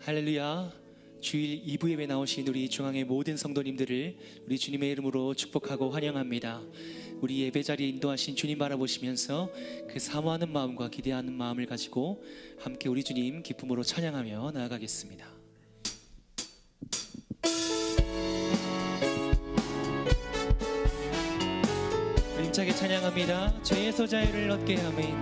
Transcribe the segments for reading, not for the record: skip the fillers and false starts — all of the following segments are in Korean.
할렐루야. 주일 2부 예배 나오신 우리 중앙의 모든 성도님들을 우리 주님의 이름으로 축복하고 환영합니다. 우리 예배 자리에 인도하신 주님 바라보시면서 그 사모하는 마음과 기대하는 마음을 가지고 함께 우리 주님 기쁨으로 찬양하며 나아가겠습니다. 힘차게 찬양합니다. 죄에서 자유를 얻게 아멘.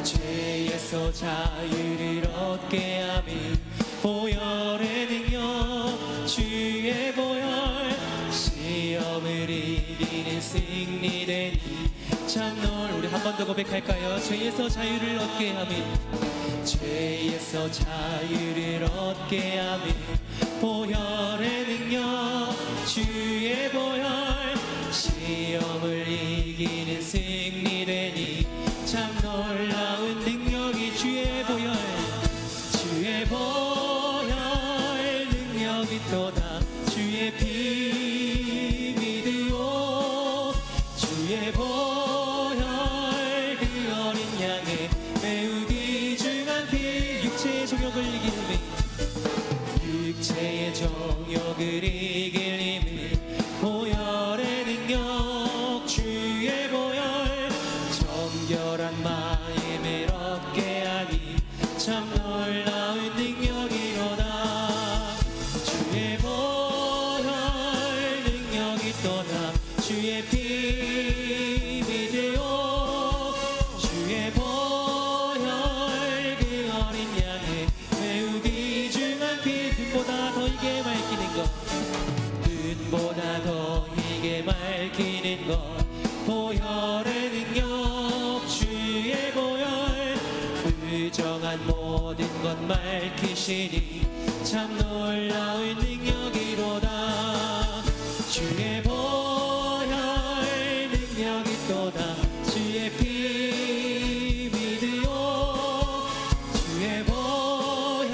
죄에서 자유를 얻게 아멘. 보혈의 능력 주의 보혈 시험을 이기는 승리되니 참놀. 우리 한 번 더 고백할까요? 죄에서 자유를 얻게 아멘. 죄에서 자유를 얻게 아멘. 보혈의 능력 주의 보혈 시험을 이기는 승리되니 참 놀라운 능력이 주의 보혈. 주의 보혈 능력이 또다. 주의 피 믿으오. 주의 보혈 그 어린 양의 매우 귀중한 피. 육체의 정욕을 이길 힘을, 육체의 정욕을 이길 힘을 보혈의 능력 주의 보혈 정결한 마음을 얻게 하니 참 놀라운 능력이로다. 주의 보혈 능력이 또다. 주의 피 믿으오. 주의 보혈 그 어린 양의 매우 귀중한 피. 빛보다 더 이게 맑히는 것, 빛보다 더 이게 맑히는 것 보혈의 능력 주의 보혈 부정한 모든 것 맑히시니 참 놀라운 능력이로다. 주의 보혈 능력이 또다. 주의 피 믿으오. 주의 보혈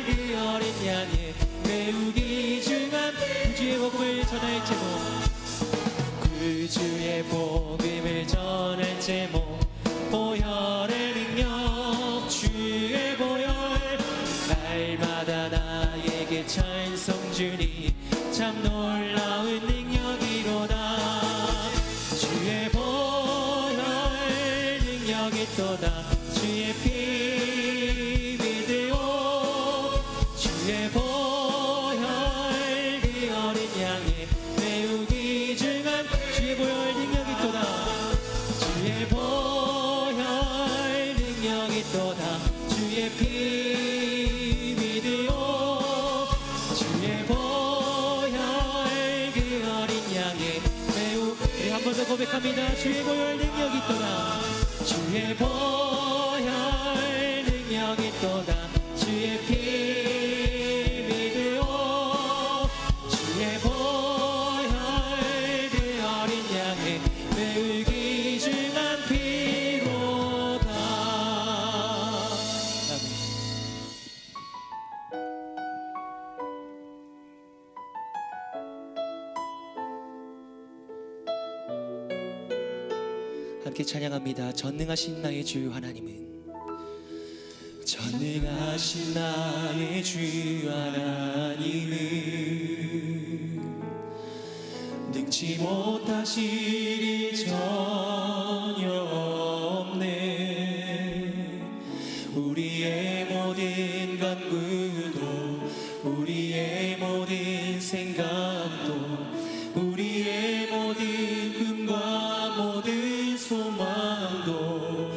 그 어린 양의 매우 귀중한 구주의 복음을 전할 제목, 구주의 복음을 전할 제목 보혈의 능력 주의 보혈 날마다 나에게 찬송 주니 참 놀라운 능력이로다. 주의 보혈 능력이 또다. 주의 피 믿으오. 주의 보혈 그 어린 양의 매우 귀중한 주의 보혈 능력이 또다. 주의 보혈 능력이 또다. 주의 피 믿으오. 주의 보혈 그 어린 양의 매우. 우리 한 번 더 고백합니다. 주의 보혈 능력이 또다. 주의 보혈 능력이 또다. 주의 피 믿으오. 주의 보혈 그 어린 양의 매우 귀중한 피로다. 함께 찬양합니다. 전능하신 나의 주 하나님은, 전능하신 나의 주 하나님은 능치 못하실 일 전혀 없네. 우리의 모든 간구도 우리의 모든 생각도 우리의 모든 꿈과 모든 소망도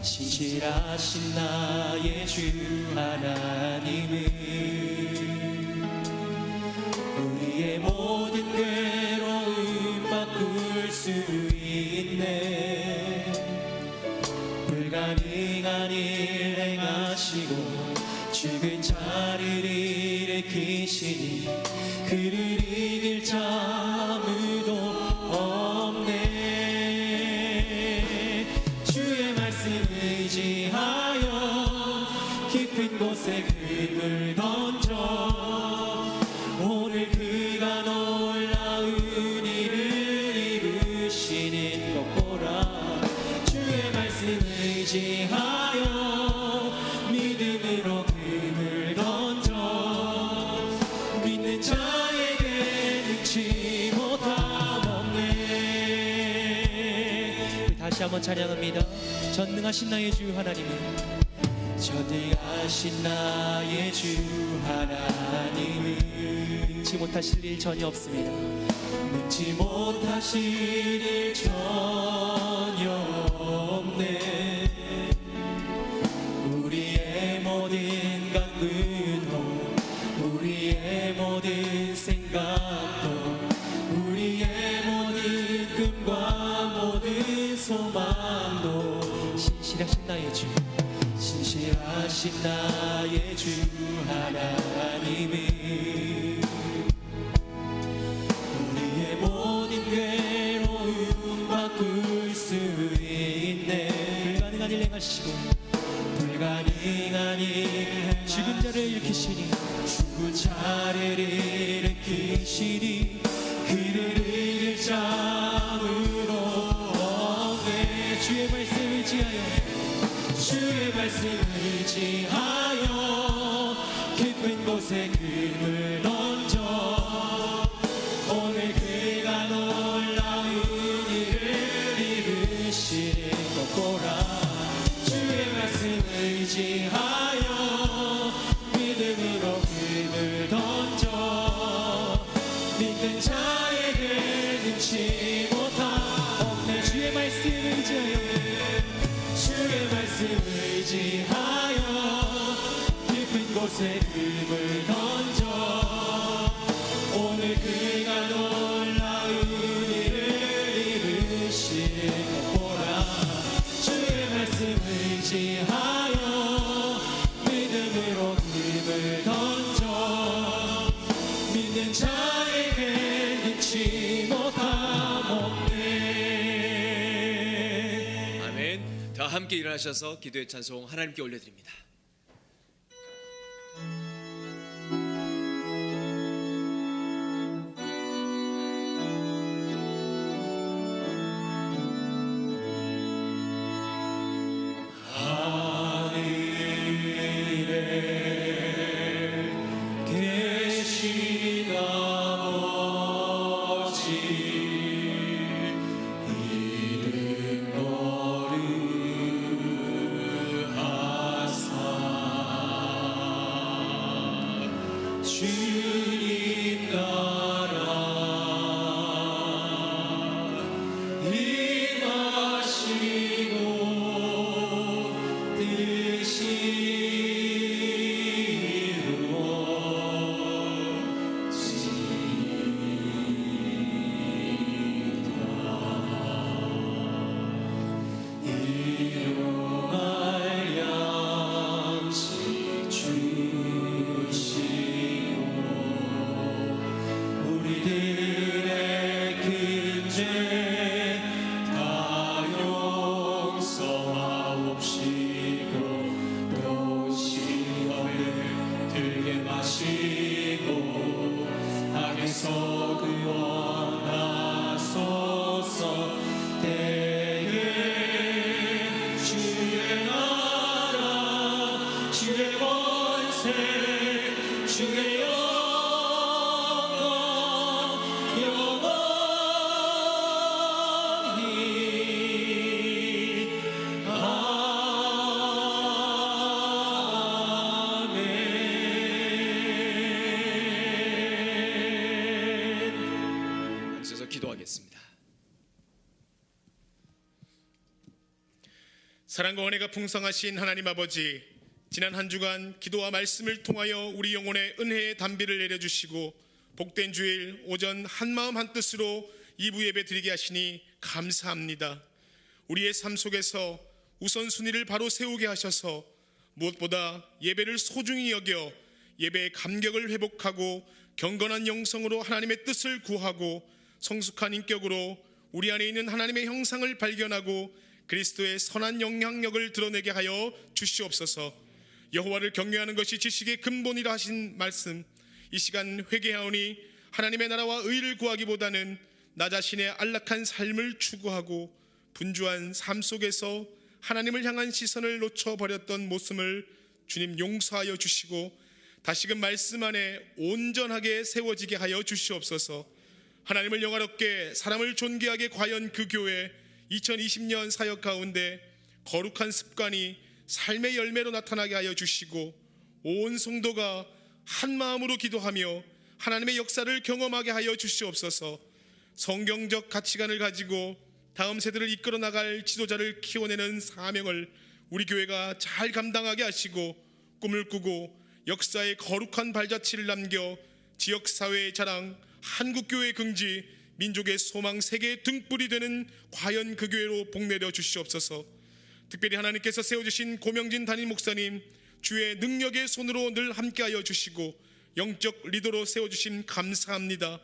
신실하신 나의 주 하나님은 우리의 모든 괴로움 바꿀 수 있네. 불가능한 일 행하시고 죽은 자를 일으키시니 그를 이길 자 아무도 없네. 주의 말씀 의지하여 깊은 곳에 금을 던져 오늘 그가 놀라운 일을 이루시는 것 보라. 주의 말씀 의지하여 믿음으로 한번 찬양합니다. 전능하신 나의 주 하나님은, 전능하신 나의 주 하나님은 능치 못하실 일 전혀 없습니다. 능치 못하실 일 전혀 없네. 우리의 모든 강근호, 우리의 모든 생각도, 우리의 모든 꿈과 모든 소망도 신실하신 나의 주, 신실하신 나의 주 하나님은 우리의 모든 괴로움 바꿀 수 있네. 불가능한 일 행하시고, 불가능한 일 죽은 자를 일으키시니, 죽은 자를 일으키시니 그를 이길 자으로 없네. 주의 말씀을 의지하여, 주의 말씀을 의지하여 깊은 곳에 금을 던져 오늘 그가 놀라운 일을 이루시는 것 보라. 주의 말씀을 의지하여 믿음으로 금을 던져 믿는 자에게 능치 못함 없네. 주의 말씀을 의지하여, 주의 말씀을 의지하여 깊은 곳에 금을 던져 오늘 그가 놀라운 일을 이루실 것 보라. 주의 말씀을 의지하여 믿음으로 금을 던져 믿는 자에게 능치 못함 없네. 아멘. 다 함께 일어나셔서 기도의 찬송 하나님께 올려드립니다. 주님 나라 임하시고 뜻이 이루어지리라. 일용할 양식 주시고 우리들의 큰 죄 다 용서하옵시고 또 시험에 들게 마시고 악에서 구원하소서. 대개 주의 나라 주의 권세 주의 기도하겠습니다. 사랑과 은혜가 풍성하신 하나님 아버지, 지난 한 주간 기도와 말씀을 통하여 우리 영혼의 은혜의 담비를 내려주시고 복된 주일 오전 한마음 한뜻으로 2부 예배 드리게 하시니 감사합니다. 우리의 삶 속에서 우선순위를 바로 세우게 하셔서 무엇보다 예배를 소중히 여겨 예배의 감격을 회복하고 경건한 영성으로 하나님의 뜻을 구하고 성숙한 인격으로 우리 안에 있는 하나님의 형상을 발견하고 그리스도의 선한 영향력을 드러내게 하여 주시옵소서. 여호와를 경외하는 것이 지식의 근본이라 하신 말씀, 이 시간 회개하오니 하나님의 나라와 의를 구하기보다는 나 자신의 안락한 삶을 추구하고 분주한 삶 속에서 하나님을 향한 시선을 놓쳐버렸던 모습을 주님 용서하여 주시고 다시금 말씀 안에 온전하게 세워지게 하여 주시옵소서. 하나님을 영화롭게 사람을 존귀하게 과연 그 교회 2020년 사역 가운데 거룩한 습관이 삶의 열매로 나타나게 하여 주시고 온 성도가 한 마음으로 기도하며 하나님의 역사를 경험하게 하여 주시옵소서. 성경적 가치관을 가지고 다음 세대를 이끌어 나갈 지도자를 키워내는 사명을 우리 교회가 잘 감당하게 하시고 꿈을 꾸고 역사의 거룩한 발자취를 남겨 지역사회의 자랑, 한국교회의 긍지, 민족의 소망, 세계의 등불이 되는 과연 그 교회로 복내려 주시옵소서. 특별히 하나님께서 세워주신 고명진 담임 목사님, 주의 능력의 손으로 늘 함께하여 주시고 영적 리더로 세워주심 감사합니다.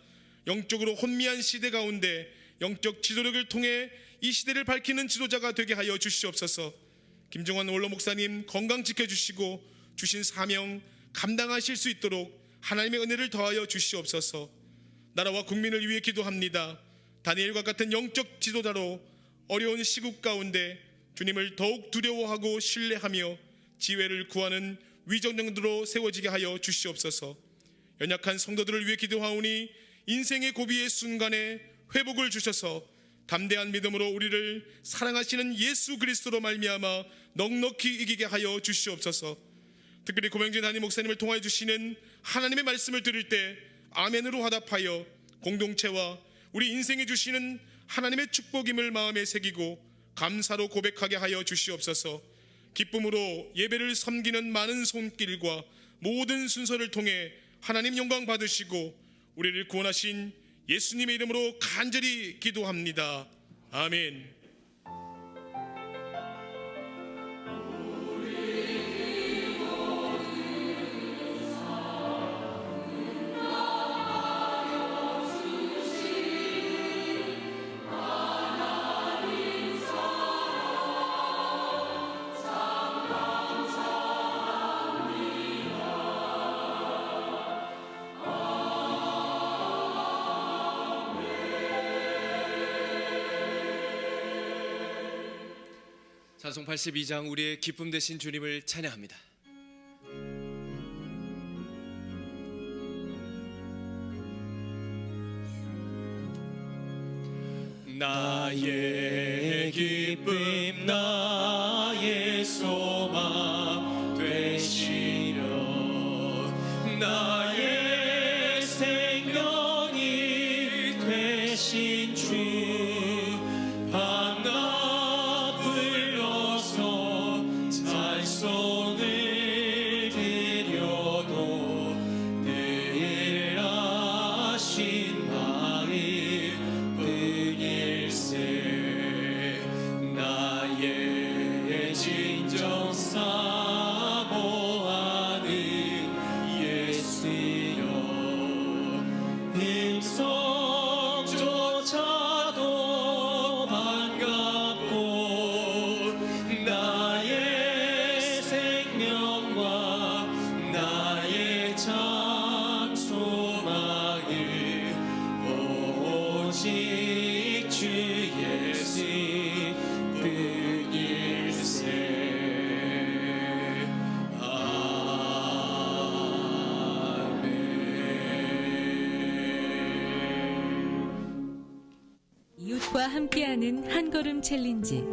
영적으로 혼미한 시대 가운데 영적 지도력을 통해 이 시대를 밝히는 지도자가 되게 하여 주시옵소서. 김정환 원로 목사님 건강 지켜주시고 주신 사명 감당하실 수 있도록 하나님의 은혜를 더하여 주시옵소서. 나라와 국민을 위해 기도합니다. 다니엘과 같은 영적 지도자로 어려운 시국 가운데 주님을 더욱 두려워하고 신뢰하며 지혜를 구하는 위정령들로 세워지게 하여 주시옵소서. 연약한 성도들을 위해 기도하오니 인생의 고비의 순간에 회복을 주셔서 담대한 믿음으로 우리를 사랑하시는 예수 그리스도로 말미암아 넉넉히 이기게 하여 주시옵소서. 특별히 고명진 담임 목사님을 통하여 주시는 하나님의 말씀을 들을 때 아멘으로 화답하여 공동체와 우리 인생에 주시는 하나님의 축복임을 마음에 새기고 감사로 고백하게 하여 주시옵소서. 기쁨으로 예배를 섬기는 많은 손길과 모든 순서를 통해 하나님 영광 받으시고 우리를 구원하신 예수님의 이름으로 간절히 기도합니다. 아멘. 찬송 82장 우리의 기쁨 되신 주님을 찬양합니다. 나의 기쁨 나의 소망 되시려 나의 생명이 되신 주 반갑 불러서 찬송을 드려도 늘 하신 마음 뿐일세 나의 진정 사모하는 예수여 음성조차도 반갑고 나의 생명과 나의 참 소망을 오직 주 예수 뿐일세 이웃과 함께하는 한걸음 챌린지.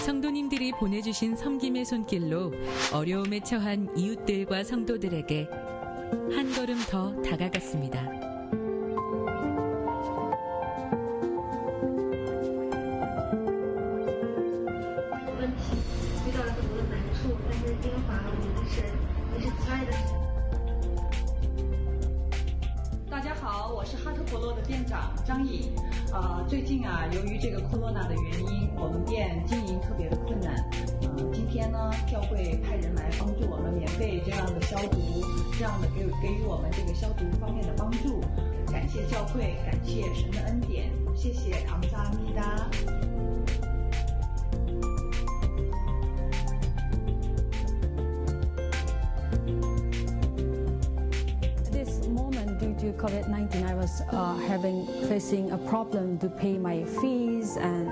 성도님들이 보내주신 섬김의 손길로 어려움에 처한 이웃들과 성도들에게 한 걸음 더 다가갔습니다.大家好，我是哈特伯乐的店长张颖。最近由于这个 corona 的原因，我们店经营特别的困难。今天呢，教会派人来帮助我们免费这样的消毒，这样的给予我们这个消毒方面的帮助。感谢教会，感谢神的恩典，谢谢감사합니다。Due to COVID-19, I was facing a problem to pay my fees, and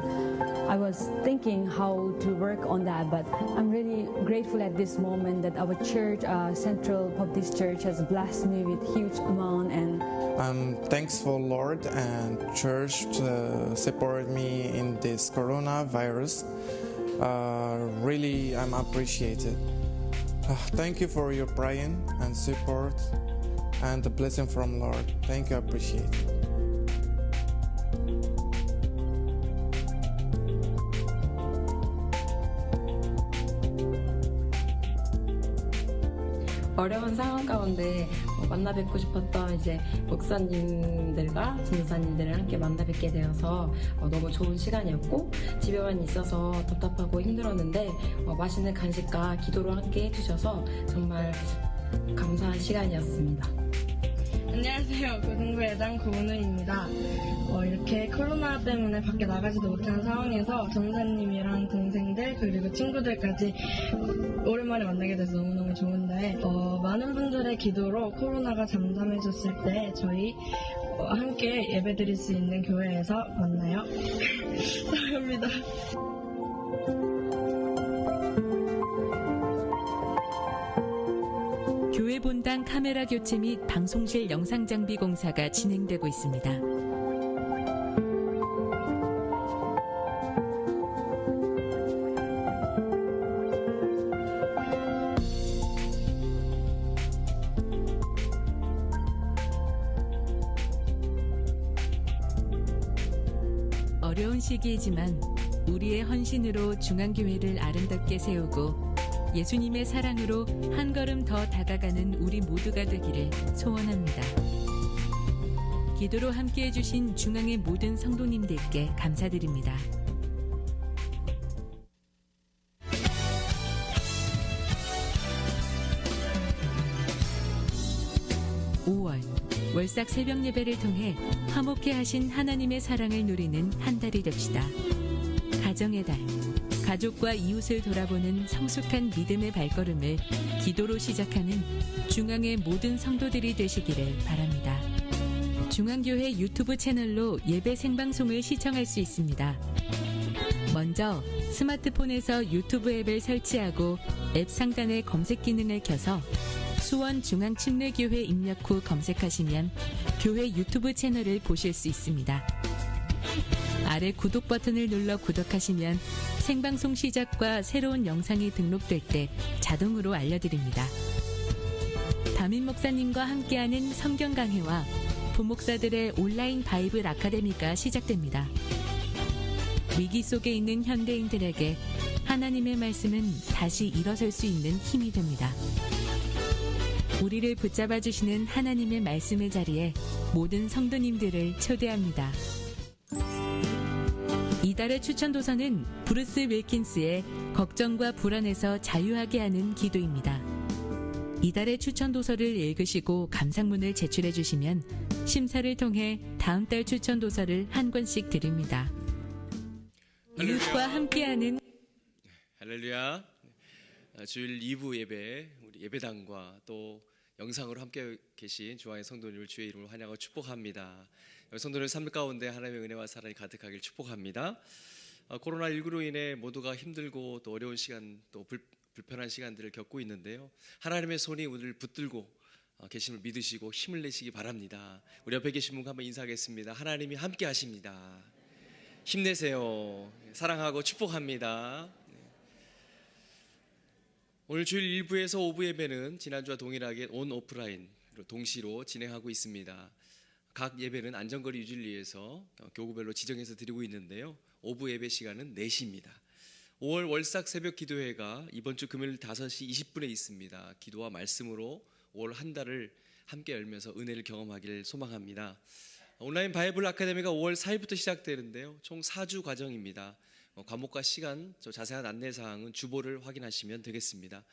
I was thinking how to work on that. But I'm really grateful at this moment that our church, Central Baptist Church, has blessed me with huge amount and I'm thankful Lord and church to support me in this coronavirus. Really, I'm appreciated. Thank you for your praying and support and the blessing from Lord. Thank you, I appreciate it. 어려운 상황 가운데 만나 뵙고 싶었던 이제 목사님들과 전도사님들을 함께 만나 뵙게 되어서 너무 좋은 시간이었고, 집에만 있어서 답답하고 힘들었는데 맛있는 간식과 기도로 함께 해주셔서 정말 감사한 시간이었습니다. 안녕하세요. 고등부회장 고은우입니다. 이렇게 코로나 때문에 밖에 나가지도 못하는 상황에서 전사님이랑 동생들 그리고 친구들까지 오랜만에 만나게 돼서 너무너무 좋은데, 많은 분들의 기도로 코로나가 잠잠해졌을 때 저희 함께 예배드릴 수 있는 교회에서 만나요. 사랑합니다. 교회 본당 카메라 교체 및 방송실 영상 장비 공사가 진행되고 있습니다. 어려운 시기이지만 우리의 헌신으로 중앙교회를 아름답게 세우고 예수님의 사랑으로 한 걸음 더 다가가는 우리 모두가 되기를 소원합니다. 기도로 함께해 주신 중앙의 모든 성도님들께 감사드립니다. 월삭 새벽 예배를 통해 화목해 하신 하나님의 사랑을 누리는 한 달이 됩시다. 가정의 달, 가족과 이웃을 돌아보는 성숙한 믿음의 발걸음을 기도로 시작하는 중앙의 모든 성도들이 되시기를 바랍니다. 중앙교회 유튜브 채널로 예배 생방송을 시청할 수 있습니다. 먼저 스마트폰에서 유튜브 앱을 설치하고 앱 상단의 검색 기능을 켜서 수원중앙침례교회 입력 후 검색하시면 교회 유튜브 채널을 보실 수 있습니다. 아래 구독 버튼을 눌러 구독하시면 생방송 시작과 새로운 영상이 등록될 때 자동으로 알려드립니다. 담임 목사님과 함께하는 성경 강해와 부목사들의 온라인 바이블 아카데미가 시작됩니다. 위기 속에 있는 현대인들에게 하나님의 말씀은 다시 일어설 수 있는 힘이 됩니다. 우리를 붙잡아 주시는 하나님의 말씀의 자리에 모든 성도님들을 초대합니다. 이달의 추천 도서는 브루스 윌킨스의 걱정과 불안에서 자유하게 하는 기도입니다. 이달의 추천 도서를 읽으시고 감상문을 제출해 주시면 심사를 통해 다음 달 추천 도서를 한 권씩 드립니다. 이웃과 함께하는 할렐루야. 주일 2부 예배, 우리 예배당과 또 영상으로 함께 계신 중앙의 성도님을 주의 이름으로 환영하고 축복합니다. 성도들 삶 가운데 하나님의 은혜와 사랑이 가득하길 축복합니다. 코로나19로 인해 모두가 힘들고 또 어려운 시간, 또 불편한 시간들을 겪고 있는데요. 하나님의 손이 우리를 붙들고 계심을 믿으시고 힘을 내시기 바랍니다. 우리 옆에 계신 분과 한번 인사하겠습니다. 하나님이 함께 하십니다. 힘내세요. 사랑하고 축복합니다. 오늘 주일 1부에서 5부 예배는 지난주와 동일하게 온 오프라인 동시로 진행하고 있습니다. 각 예배는 안전거리 유지를 위해서 교구별로 지정해서 드리고 있는데요. 5부 예배 시간은 4시입니다. 5월 월삭 새벽 기도회가 이번 주 금요일 5시 20분에 있습니다. 기도와 말씀으로 5월 한 달을 함께 열면서 은혜를 경험하기를 소망합니다. 온라인 바이블 아카데미가 5월 4일부터 시작되는데요. 총 4주 과정입니다. 과목과 시간, 자세한 안내사항은 주보를 확인하시면 되겠습니다.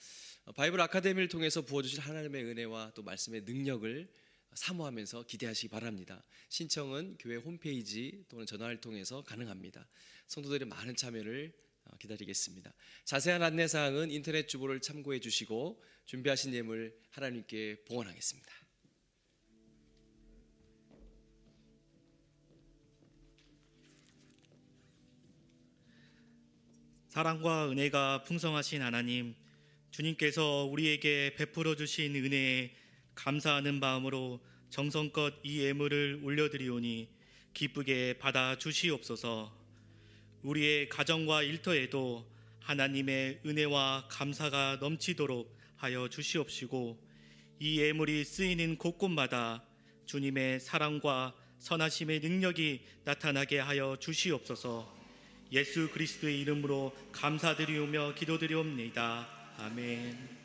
바이블 아카데미를 통해서 부어주실 하나님의 은혜와 또 말씀의 능력을 사모하면서 기대하시기 바랍니다. 신청은 교회 홈페이지 또는 전화를 통해서 가능합니다. 성도들의 많은 참여를 기다리겠습니다. 자세한 안내사항은 인터넷 주보를 참고해 주시고 준비하신 예물 하나님께 봉헌하겠습니다. 사랑과 은혜가 풍성하신 하나님, 주님께서 우리에게 베풀어 주신 은혜에 감사하는 마음으로 정성껏 이 예물을 올려드리오니 기쁘게 받아 주시옵소서. 우리의 가정과 일터에도 하나님의 은혜와 감사가 넘치도록 하여 주시옵시고 이 예물이 쓰이는 곳곳마다 주님의 사랑과 선하심의 능력이 나타나게 하여 주시옵소서. 예수 그리스도의 이름으로 감사드리오며 기도드리옵나이다. 아멘.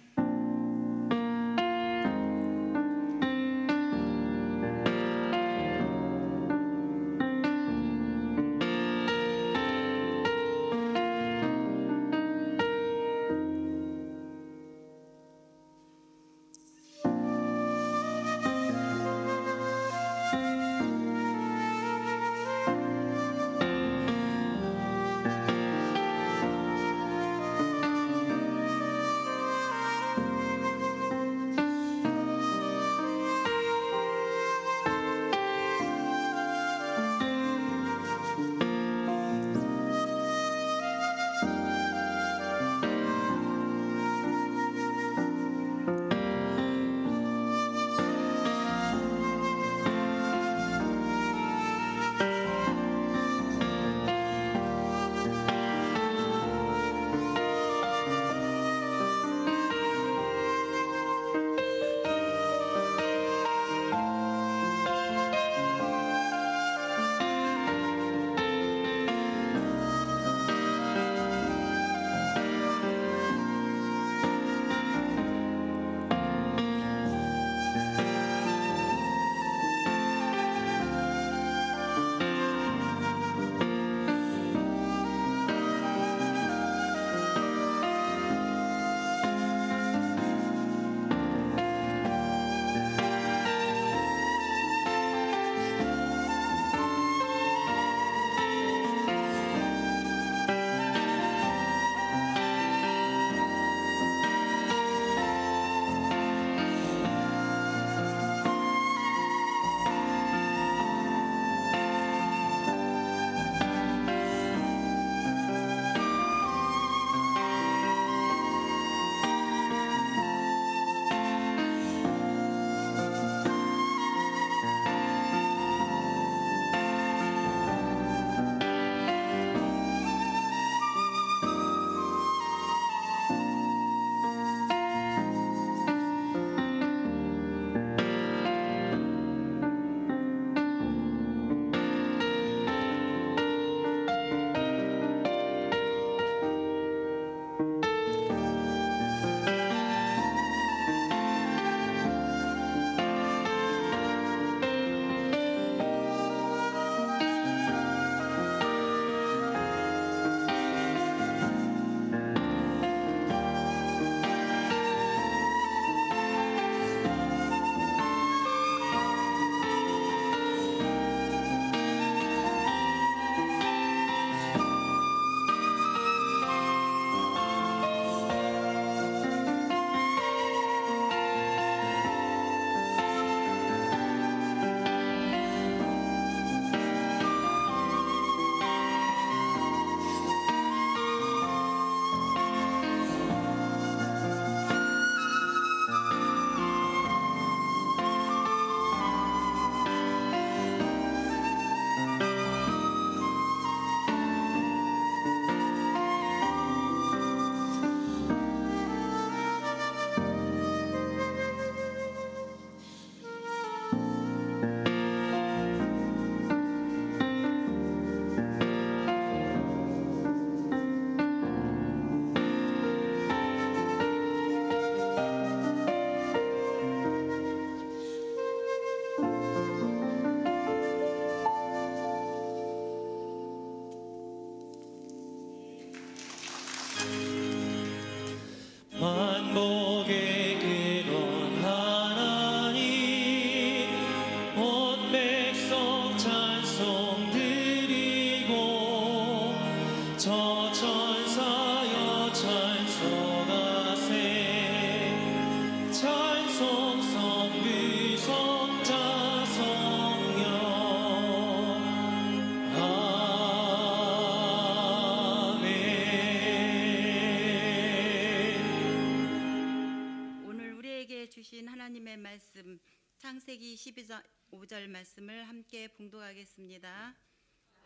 주신 하나님의 말씀 창세기 12절 말씀을 함께 봉독하겠습니다.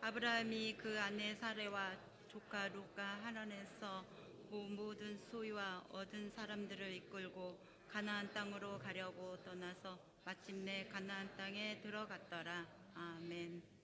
아브라함이 그 아내 사레와 조카 룻과 하란에서 모든 소유와 얻은 사람들을 이끌고 가나안 땅으로 가려고 떠나서 마침내 가나안 땅에 들어갔더라. 아멘.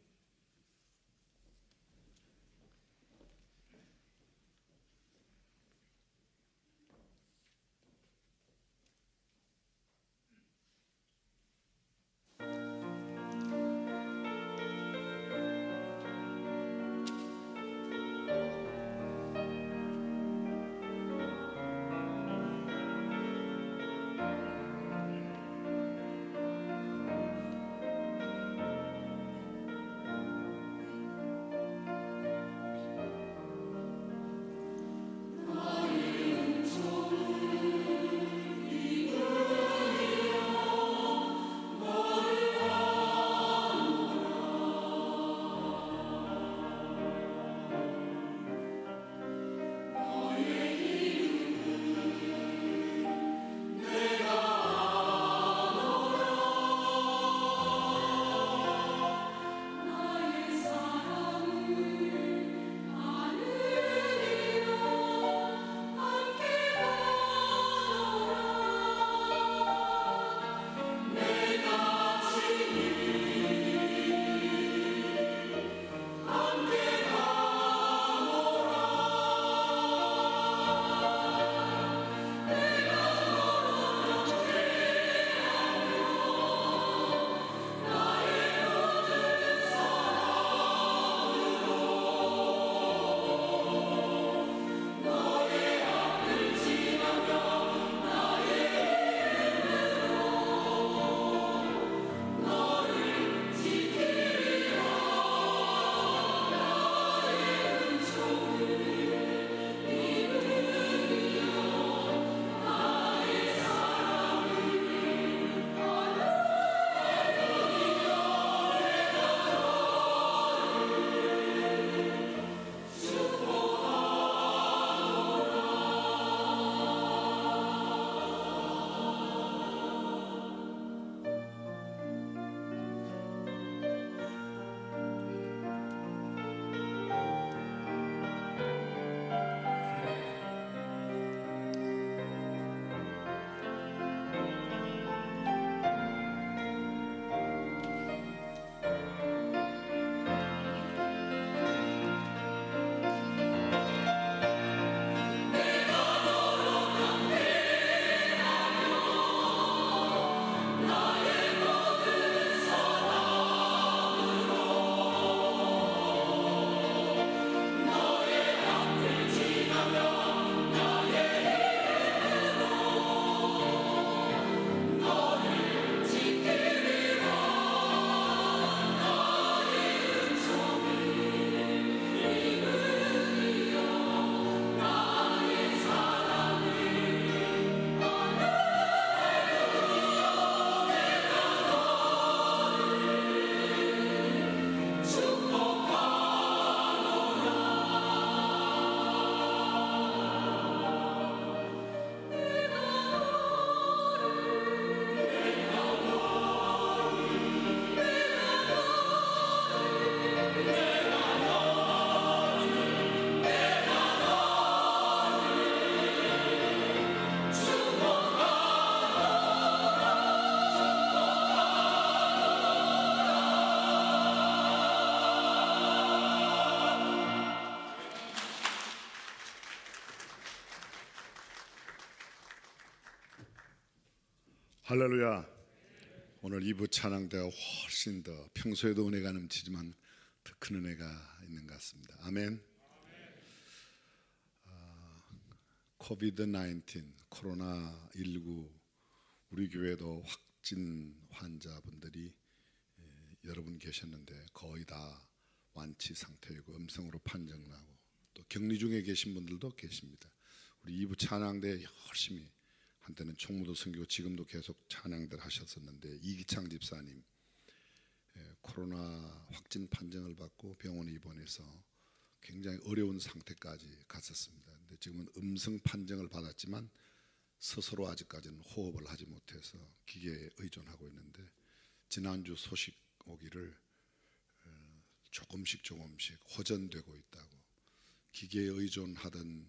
할렐루야. 오늘 2부 찬양대가 훨씬 더 평소에도 은혜가 넘치지만 더 큰 은혜가 있는 것 같습니다. 아멘. 코비드-19 코로나19 우리 교회도 확진 환자분들이 여러분 계셨는데 거의 다 완치 상태이고 음성으로 판정나고 또 격리 중에 계신 분들도 계십니다. 우리 2부 찬양대 열심히 한때는 총무도 섬기고 지금도 계속 찬양들 하셨었는데 이기창 집사님 코로나 확진 판정을 받고 병원에 입원해서 굉장히 어려운 상태까지 갔었습니다. 근데 지금은 음성 판정을 받았지만 스스로 아직까지는 호흡을 하지 못해서 기계에 의존하고 있는데 지난주 소식 오기를 조금씩 호전되고 있다고, 기계에 의존하던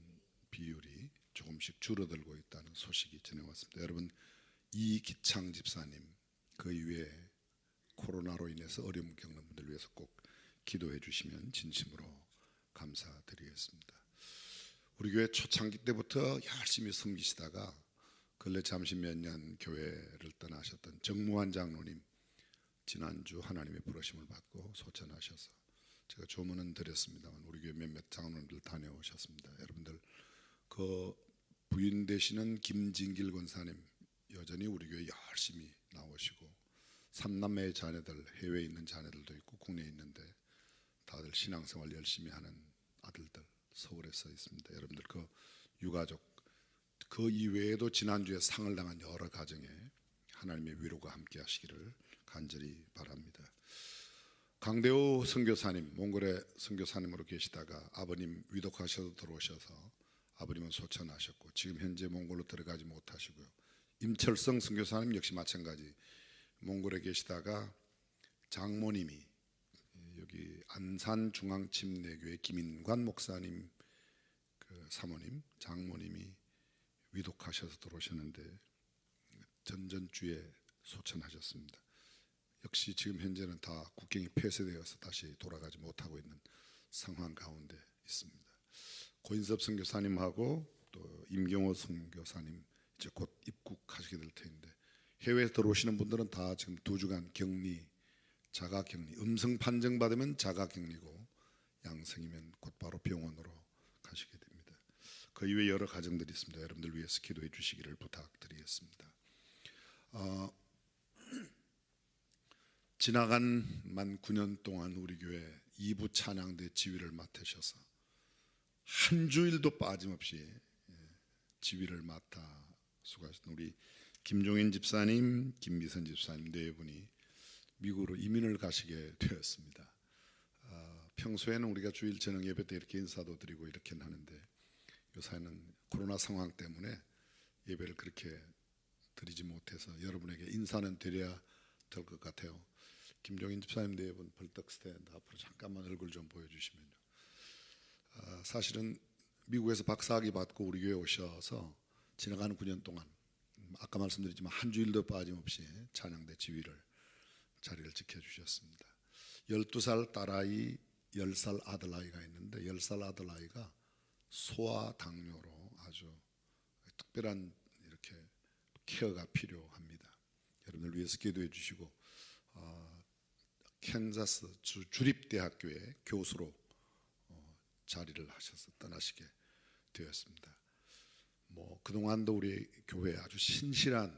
비율이 조금씩 줄어들고 있다는 소식이 전해왔습니다. 여러분, 이기창 집사님 그 이외에 코로나로 인해서 어려움 겪는 분들 위해서 꼭 기도해 주시면 진심으로 감사드리겠습니다. 우리 교회 초창기 때부터 열심히 섬기시다가 근래 잠시 몇 년 교회를 떠나셨던 정무환 장로님, 지난주 하나님의 부르심을 받고 소천하셔서 제가 조문은 드렸습니다만 우리 교회 몇몇 장로님들 다녀오셨습니다. 여러분들 그 부인 되시는 김진길 권사님 여전히 우리 교회 열심히 나오시고, 삼남매의 자녀들, 해외에 있는 자녀들도 있고 국내에 있는데 다들 신앙생활 열심히 하는 아들들 서울에서 있습니다. 여러분들 그 유가족, 그 이외에도 지난주에 상을 당한 여러 가정에 하나님의 위로가 함께 하시기를 간절히 바랍니다. 강대호 선교사님, 몽골에 선교사님으로 계시다가 아버님 위독하셔서 들어오셔서 아버님은 소천하셨고 지금 현재 몽골로 들어가지 못하시고요. 임철성 선교사님 역시 마찬가지 몽골에 계시다가 장모님이 여기 안산중앙침례교회 김인관 목사님 그 사모님, 장모님이 위독하셔서 들어오셨는데 전전주에 소천하셨습니다. 역시 지금 현재는 다 국경이 폐쇄되어서 다시 돌아가지 못하고 있는 상황 가운데 있습니다. 고인섭 선교사님하고 또 임경호 선교사님 이제 곧 입국하시게 될 텐데 해외에 들어오시는 분들은 다 지금 2주간 격리, 자가 격리, 음성 판정 받으면 자가 격리고 양성이면 곧바로 병원으로 가시게 됩니다. 그 이외에 여러 가정들이 있습니다. 여러분들 위해서 기도해 주시기를 부탁드리겠습니다. 지나간 만 9년 동안 우리 교회 2부 찬양대 지휘를 맡으셔서 한 주일도 빠짐없이 지휘를 맡아 수고하신 우리 김종인 집사님, 김미선 집사님 네 분이 미국으로 이민을 가시게 되었습니다. 평소에는 우리가 주일 저녁 예배 때 이렇게 인사도 드리고 이렇게는 하는데 요새는 코로나 상황 때문에 예배를 그렇게 드리지 못해서 여러분에게 인사는 드려야 될 것 같아요. 김종인 집사님 네 분 벌떡 스탠드 앞으로 잠깐만 얼굴 좀 보여주시면요. 사실은 미국에서 박사학위 받고 우리 교회 오셔서 지나가는 9년 동안 아까 말씀드렸지만 한 주일도 빠짐없이 찬양대 지휘를 자리를 지켜주셨습니다. 12살 딸아이, 10살 아들아이가 있는데 10살 아들아이가 소아당뇨로 아주 특별한 이렇게 케어가 필요합니다. 여러분을 위해서 기도해 주시고 캔자스 주립대학교의 교수로 자리를 하셔서 떠나시게 되었습니다. 그동안도 우리 교회에 아주 신실한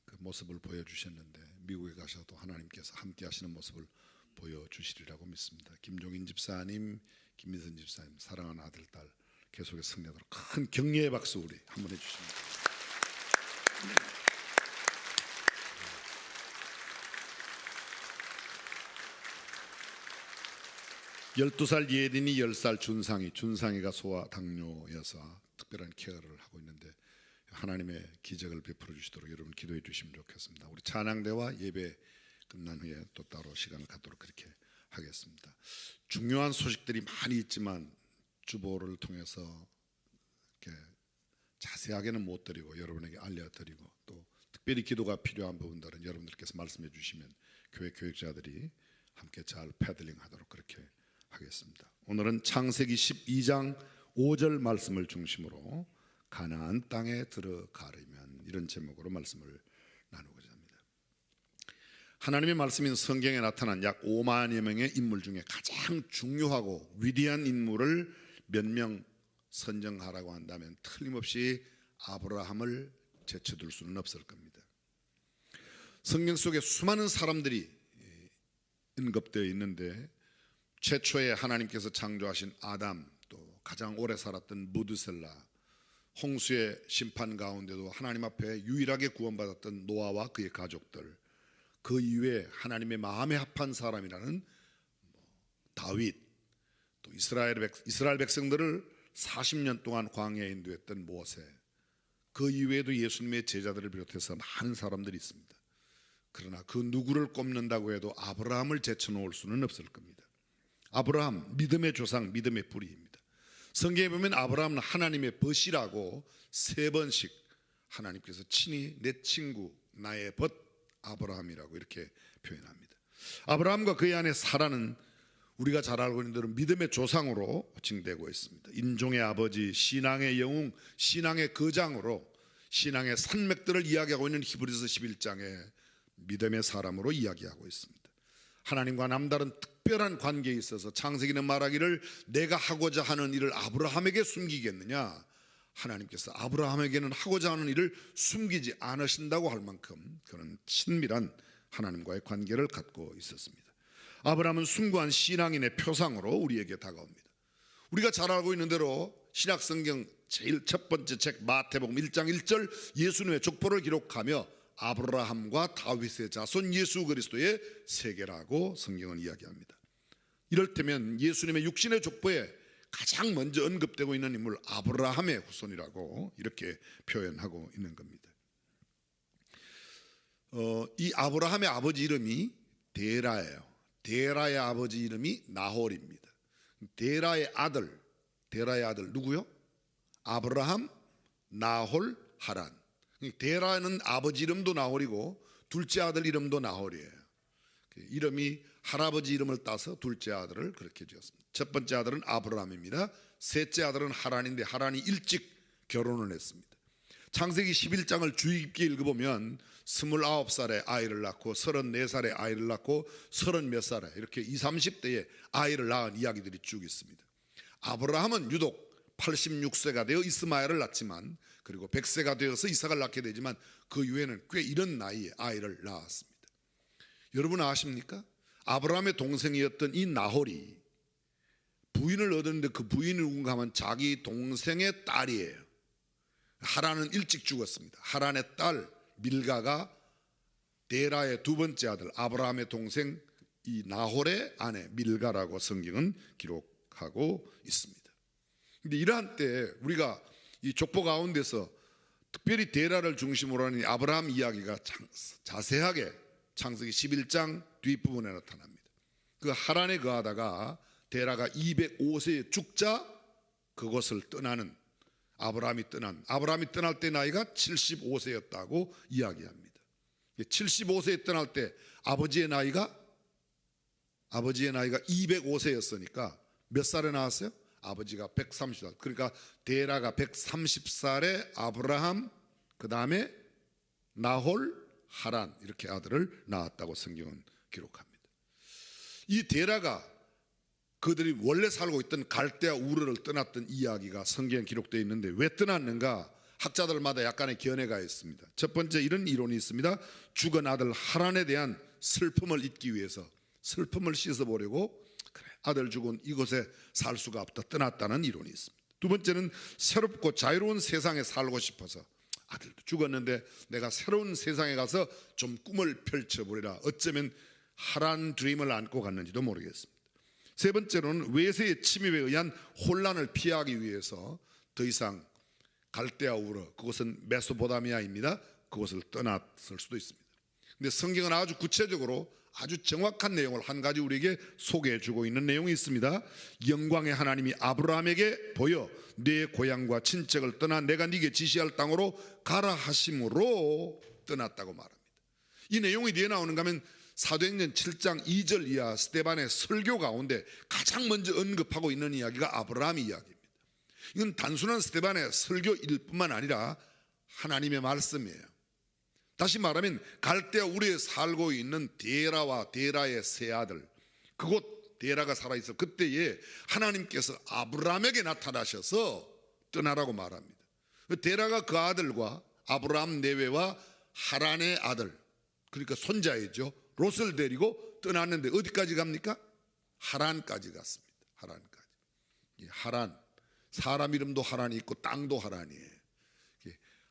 그 모습을 보여주셨는데 미국에 가셔도 하나님께서 함께 하시는 모습을 보여주시리라고 믿습니다. 김종인 집사님, 김민선 집사님 사랑하는 아들, 딸 계속해서 승리하도록 큰 격려의 박수 우리 한번 해주십니다. 12살 예린이, 10살 준상이가 소아당뇨여서 특별한 케어를 하고 있는데 하나님의 기적을 베풀어 주시도록 여러분 기도해 주시면 좋겠습니다. 우리 찬양대와 예배 끝난 후에 또 따로 시간을 갖도록 그렇게 하겠습니다. 중요한 소식들이 많이 있지만 주보를 통해서 이렇게 자세하게는 못 드리고 여러분에게 알려드리고 또 특별히 기도가 필요한 부분들은 여러분들께서 말씀해 주시면 교회 교육자들이 함께 잘 패들링하도록 그렇게 하겠습니다. 오늘은 창세기 12장 5절 말씀을 중심으로 가나안 땅에 들어가려면 이런 제목으로 말씀을 나누고자 합니다. 하나님의 말씀인 성경에 나타난 약 5만여 명의 인물 중에 가장 중요하고 위대한 인물을 몇 명 선정하라고 한다면 틀림없이 아브라함을 제쳐둘 수는 없을 겁니다. 성경 속에 수많은 사람들이 언급되어 있는데 최초에 하나님께서 창조하신 아담, 또 가장 오래 살았던 무드셀라, 홍수의 심판 가운데도 하나님 앞에 유일하게 구원받았던 노아와 그의 가족들, 그 이외에 하나님의 마음에 합한 사람이라는 다윗, 또 이스라엘 백성들을 40년 동안 광야에 인도했던 모세, 그 이외에도 예수님의 제자들을 비롯해서 많은 사람들이 있습니다. 그러나 그 누구를 꼽는다고 해도 아브라함을 제쳐놓을 수는 없을 겁니다. 아브라함, 믿음의 조상, 믿음의 뿌리입니다. 성경에 보면 아브라함은 하나님의 벗이라고 3번씩 하나님께서 친히 내 친구, 나의 벗 아브라함이라고 이렇게 표현합니다. 아브라함과 그의 아내 사라는 우리가 잘 알고 있는 대로 믿음의 조상으로 칭되고 있습니다. 인종의 아버지, 신앙의 영웅, 신앙의 거장으로 신앙의 산맥들을 이야기하고 있는 히브리서 11장에 믿음의 사람으로 이야기하고 있습니다. 하나님과 남다른 특별한 관계에 있어서 창세기는 말하기를 내가 하고자 하는 일을 아브라함에게 숨기겠느냐, 하나님께서 아브라함에게는 하고자 하는 일을 숨기지 않으신다고 할 만큼 그런 친밀한 하나님과의 관계를 갖고 있었습니다. 아브라함은 숭고한 신앙인의 표상으로 우리에게 다가옵니다. 우리가 잘 알고 있는 대로 신약성경 제일 첫 번째 책 마태복음 1장 1절 예수님의 족보를 기록하며 아브라함과 다윗의 자손 예수 그리스도의 세계라고 성경은 이야기합니다. 이럴테면 예수님의 육신의 족보에 가장 먼저 언급되고 있는 인물 아브라함의 후손이라고 이렇게 표현하고 있는 겁니다. 이 아브라함의 아버지 이름이 데라예요. 데라의 아버지 이름이 나홀입니다. 데라의 아들 누구요? 아브라함, 나홀, 하란. 데라는 아버지 이름도 나홀이고 둘째 아들 이름도 나홀이에요. 이름이 할아버지 이름을 따서 둘째 아들을 그렇게 지었습니다. 첫 번째 아들은 아브라함입니다. 셋째 아들은 하란인데 하란이 일찍 결혼을 했습니다. 창세기 11장을 주의 깊게 읽어보면 29살에 아이를 낳고 34살에 아이를 낳고 30몇 살에 이렇게 20, 30대에 아이를 낳은 이야기들이 쭉 있습니다. 아브라함은 유독 86세가 되어 이스마엘을 낳지만 그리고 100세가 되어서 이삭을 낳게 되지만 그 이후에는 꽤 이른 나이에 아이를 낳았습니다. 여러분 아십니까? 아브라함의 동생이었던 이 나홀이 부인을 얻었는데 그 부인이 누군가 하면 자기 동생의 딸이에요. 하란은 일찍 죽었습니다. 하란의 딸 밀가가 데라의 두 번째 아들 아브라함의 동생 이 나홀의 아내 밀가라고 성경은 기록하고 있습니다. 근데 이러한 때 우리가 이 족보 가운데서 특별히 데라를 중심으로 하는 아브라함 이야기가 자세하게 창세기 11장 뒷부분에 나타납니다. 그 하란에 거하다가 데라가 205세에 죽자 그곳을 떠나는 아브라함이 떠날 때 나이가 75세였다고 이야기합니다. 75세에 떠날 때 아버지의 나이가 205세였으니까 몇 살에 나왔어요? 아버지가 130살. 그러니까 데라가 130살에 아브라함, 그 다음에 나홀, 하란 이렇게 아들을 낳았다고 성경은 기록합니다. 이 데라가 그들이 원래 살고 있던 갈대아 우르를 떠났던 이야기가 성경에 기록되어 있는데 왜 떠났는가? 학자들마다 약간의 견해가 있습니다. 첫 번째 이런 이론이 있습니다. 죽은 아들 하란에 대한 슬픔을 잊기 위해서 슬픔을 씻어보려고 그래, 아들 죽은 이곳에 살 수가 없다 떠났다는 이론이 있습니다. 두 번째는 새롭고 자유로운 세상에 살고 싶어서 아들도 죽었는데 내가 새로운 세상에 가서 좀 꿈을 펼쳐보리라. 어쩌면 하란 드림을 안고 갔는지도 모르겠습니다. 세 번째로는 외세의 침입에 의한 혼란을 피하기 위해서 더 이상 갈대아 우르, 그곳은 메소포타미아입니다. 그곳을 떠났을 수도 있습니다. 근데 성경은 아주 구체적으로 아주 정확한 내용을 한 가지 우리에게 소개해 주고 있는 내용이 있습니다. 영광의 하나님이 아브라함에게 보여 네 고향과 친척을 떠나 내가 네게 지시할 땅으로 가라 하심으로 떠났다고 말합니다. 이 내용이 뒤에 나오는가 하면 사도행전 7장 2절 이하 스데반의 설교 가운데 가장 먼저 언급하고 있는 이야기가 아브라함 이야기입니다. 이건 단순한 스데반의 설교일 뿐만 아니라 하나님의 말씀이에요. 다시 말하면 갈대아 우르에 살고 있는 데라와 데라의 세 아들, 그곳 데라가 살아있어 그때에 하나님께서 아브라함에게 나타나셔서 떠나라고 말합니다. 데라가 그 아들과 아브라함 내외와 하란의 아들, 그러니까 손자이죠, 롯을 데리고 떠났는데 어디까지 갑니까? 하란까지 갔습니다. 하란까지. 하란, 사람 이름도 하란이 있고 땅도 하란이에요.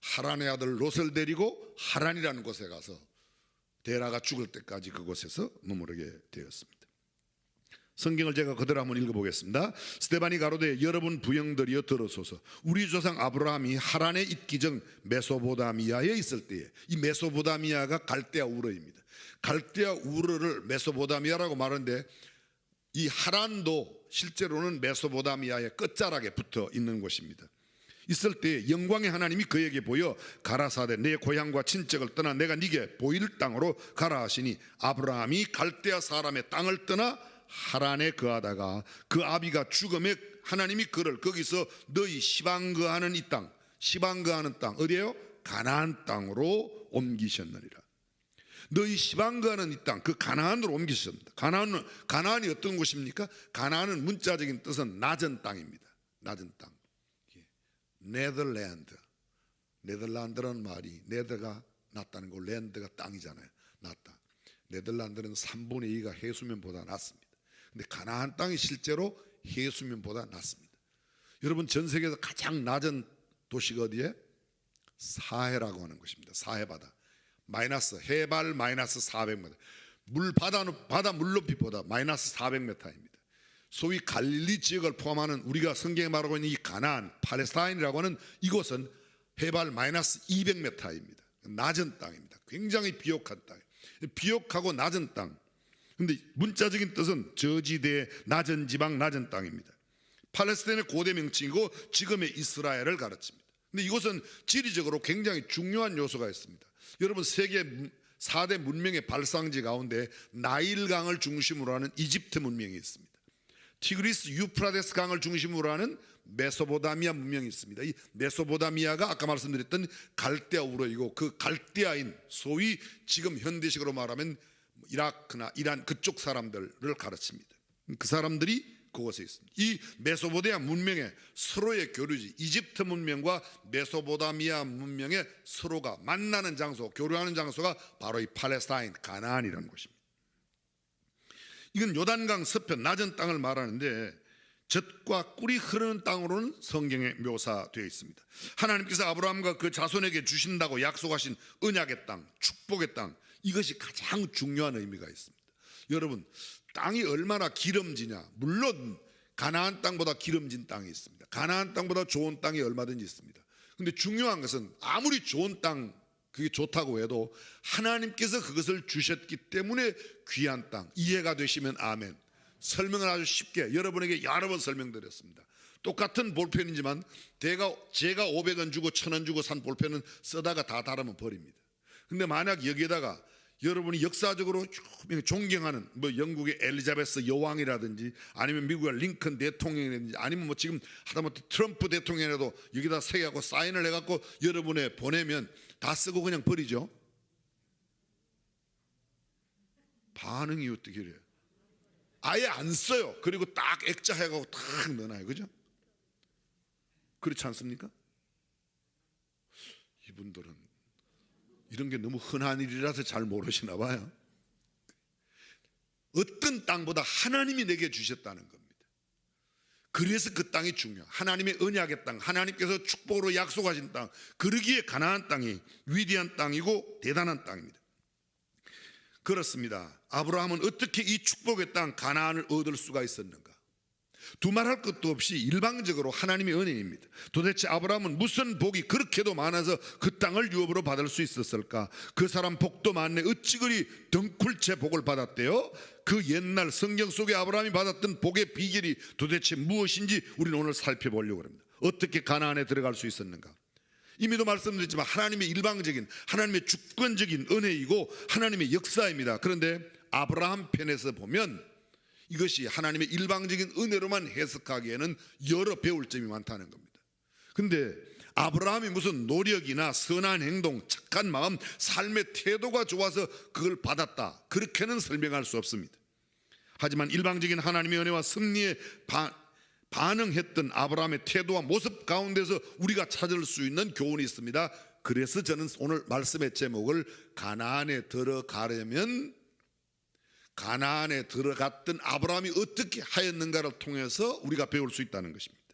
하란의 아들 롯을 데리고 하란이라는 곳에 가서 데라가 죽을 때까지 그곳에서 머무르게 되었습니다. 성경을 제가 그대로 한번 읽어보겠습니다. 스데반이 가로되 여러분 부형들이여 들으소서. 우리 조상 아브라함이 하란에 있기 전 메소포타미아에 있을 때에, 이 메소포타미아가 갈대아 우르입니다. 갈대아 우르를 메소포타미아라고 말하는데 이 하란도 실제로는 메소포타미아의 끝자락에 붙어 있는 곳입니다. 있을 때 영광의 하나님이 그에게 보여 가라사대 내 고향과 친척을 떠나 내가 네게 보일 땅으로 가라 하시니 아브라함이 갈대아 사람의 땅을 떠나 하란에 거하다가 그 아비가 죽음에 하나님이 그를 거기서 너희 시방 거하는 이 땅, 시방 거하는 땅 어디예요? 가나안 땅으로 옮기셨느니라. 너희 시방 거하는 이 땅, 그 가나안으로 옮기셨습니다. 가나안이 어떤 곳입니까? 가나안은 문자적인 뜻은 낮은 땅입니다. 낮은 땅. 네덜랜드, 네덜란드라는 말이 네더가 낮다는 거, 랜드가 땅이잖아요. 낮다. 네덜란드는 3분의 2가 해수면보다 낮습니다. 근데 가나안 땅이 실제로 해수면보다 낮습니다. 여러분, 전 세계에서 가장 낮은 도시가 어디에? 사해라고 하는 곳입니다. 사해바다. 해발 마이너스 400m. 바다 물높이보다 마이너스 400m입니다. 소위 갈릴리 지역을 포함하는 우리가 성경에 말하고 있는 이 가나안, 팔레스타인이라고 하는 이곳은 해발 마이너스 200m입니다. 낮은 땅입니다. 굉장히 비옥한 땅. 비옥하고 낮은 땅. 근데 문자적인 뜻은 저지대, 낮은 지방, 낮은 땅입니다. 팔레스타인의 고대 명칭이고 지금의 이스라엘을 가르칩니다. 근데 이곳은 지리적으로 굉장히 중요한 요소가 있습니다. 여러분, 세계 4대 문명의 발상지 가운데 나일강을 중심으로 하는 이집트 문명이 있습니다. 티그리스 유프라데스 강을 중심으로 하는 메소포타미아 문명이 있습니다. 이 메소포타미아가 아까 말씀드렸던 갈대아 우르이고 그 갈대아인 소위 지금 현대식으로 말하면 이라크나 이란 그쪽 사람들을 가르칩니다. 그 사람들이 그곳에 있습니다. 이 메소포타미아 문명의 서로의 교류지, 이집트 문명과 메소포타미아 문명의 서로가 만나는 장소, 교류하는 장소가 바로 이 팔레스타인, 가나안이라는 곳입니다. 이건 요단강 서편 낮은 땅을 말하는데 젖과 꿀이 흐르는 땅으로는 성경에 묘사되어 있습니다. 하나님께서 아브라함과 그 자손에게 주신다고 약속하신 언약의 땅, 축복의 땅, 이것이 가장 중요한 의미가 있습니다. 여러분, 땅이 얼마나 기름지냐? 물론 가나안 땅보다 기름진 땅이 있습니다. 가나안 땅보다 좋은 땅이 얼마든지 있습니다. 근데 중요한 것은 아무리 좋은 땅, 그게 좋다고 해도 하나님께서 그것을 주셨기 때문에 귀한 땅. 이해가 되시면 아멘. 설명을 아주 쉽게 여러분에게 여러 번 설명드렸습니다. 똑같은 볼펜이지만 제가 500원 주고 1000원 주고 산 볼펜은 쓰다가 다 닳으면 버립니다. 근데 만약 여기에다가 여러분이 역사적으로 존경하는 영국의 엘리자베스 여왕이라든지 아니면 미국의 링컨 대통령이라든지 아니면 지금 하다못해 트럼프 대통령이라도 여기다 새겨갖고 사인을 해갖고 여러분에 보내면 다 쓰고 그냥 버리죠. 반응이 어떻게 이래요? 아예 안 써요. 그리고 딱 액자 해갖고 딱 넣어놔요. 그죠? 그렇지 않습니까? 이분들은 이런 게 너무 흔한 일이라서 잘 모르시나 봐요. 어떤 땅보다 하나님이 내게 주셨다는 겁니다. 그래서 그 땅이 중요해요. 하나님의 언약의 땅, 하나님께서 축복으로 약속하신 땅, 그러기에 가나안 땅이 위대한 땅이고 대단한 땅입니다. 그렇습니다. 아브라함은 어떻게 이 축복의 땅 가나안을 얻을 수가 있었는가? 두말할 것도 없이 일방적으로 하나님의 은혜입니다. 도대체 아브라함은 무슨 복이 그렇게도 많아서 그 땅을 유업으로 받을 수 있었을까? 그 사람 복도 많네 어찌 그리 덩굴째 복을 받았대요? 그 옛날 성경 속에 아브라함이 받았던 복의 비결이 도대체 무엇인지 우리는 오늘 살펴보려고 합니다. 어떻게 가나안에 들어갈 수 있었는가? 이미도 말씀드렸지만 하나님의 일방적인, 하나님의 주권적인 은혜이고 하나님의 역사입니다. 그런데 아브라함 편에서 보면 이것이 하나님의 일방적인 은혜로만 해석하기에는 여러 배울 점이 많다는 겁니다. 그런데 아브라함이 무슨 노력이나 선한 행동, 착한 마음, 삶의 태도가 좋아서 그걸 받았다, 그렇게는 설명할 수 없습니다. 하지만 일방적인 하나님의 은혜와 섭리에 반응했던 아브라함의 태도와 모습 가운데서 우리가 찾을 수 있는 교훈이 있습니다. 그래서 저는 오늘 말씀의 제목을 가나안에 들어가려면 가나안에 들어갔던 아브라함이 어떻게 하였는가를 통해서 우리가 배울 수 있다는 것입니다.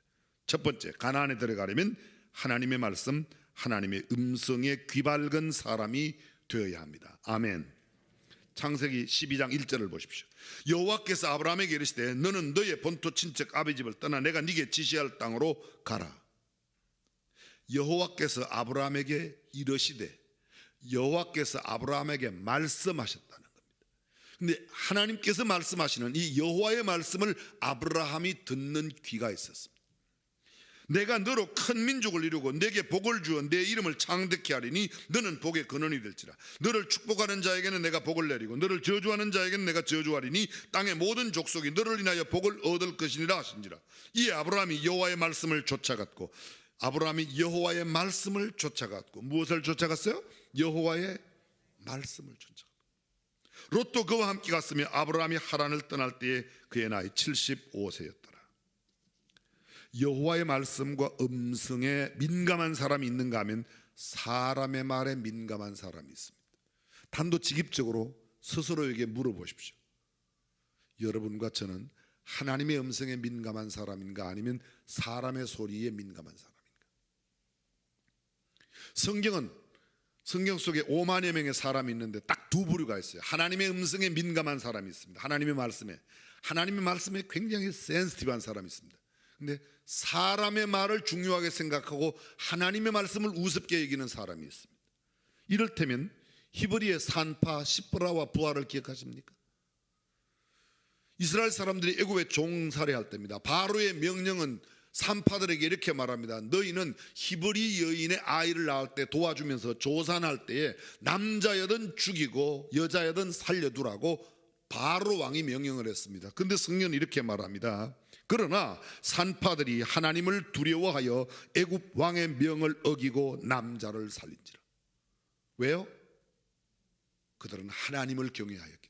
첫 번째, 가나안에 들어가려면 하나님의 말씀, 하나님의 음성에 귀 밝은 사람이 되어야 합니다. 아멘. 창세기 12장 1절을 보십시오. 여호와께서 아브라함에게 이르시되 너는 너의 본토 친척 아비 집을 떠나 내가 네게 지시할 땅으로 가라. 여호와께서 아브라함에게 이르시되, 여호와께서 아브라함에게 말씀하셨다는 겁니다. 근데 하나님께서 말씀하시는 이 여호와의 말씀을 아브라함이 듣는 귀가 있었습니다. 내가 너로 큰 민족을 이루고 내게 복을 주어 내 이름을 창대케 하리니 너는 복의 근원이 될지라. 너를 축복하는 자에게는 내가 복을 내리고 너를 저주하는 자에게는 내가 저주하리니 땅의 모든 족속이 너를 인하여 복을 얻을 것이니라 하신지라. 이에 아브라함이 여호와의 말씀을 쫓아갔고, 아브라함이 여호와의 말씀을 쫓아갔고, 무엇을 쫓아갔어요? 여호와의 말씀을 쫓아갔고. 롯도 그와 함께 갔으며 아브라함이 하란을 떠날 때에 그의 나이 75세였더라. 여호와의 말씀과 음성에 민감한 사람이 있는가 하면 사람의 말에 민감한 사람이 있습니다. 단도직입적으로 스스로에게 물어보십시오. 여러분과 저는 하나님의 음성에 민감한 사람인가 아니면 사람의 소리에 민감한 사람인가? 성경 속에 5만여 명의 사람이 있는데 딱 두 부류가 있어요. 하나님의 음성에 민감한 사람이 있습니다. 하나님의 말씀에 굉장히 센시티브한 사람이 있습니다. 근데 사람의 말을 중요하게 생각하고 하나님의 말씀을 우습게 여기는 사람이 있습니다. 이를테면 히브리의 산파 시브라와 부하를 기억하십니까? 이스라엘 사람들이 애굽에 종살이할 때입니다. 바로의 명령은 산파들에게 이렇게 말합니다. 너희는 히브리 여인의 아이를 낳을 때 도와주면서 조산할 때에 남자여든 죽이고 여자여든 살려두라고 바로 왕이 명령을 했습니다. 근데 성경은 이렇게 말합니다. 그러나 산파들이 하나님을 두려워하여 애굽 왕의 명을 어기고 남자를 살린지라. 왜요? 그들은 하나님을 경외하였기 때문에,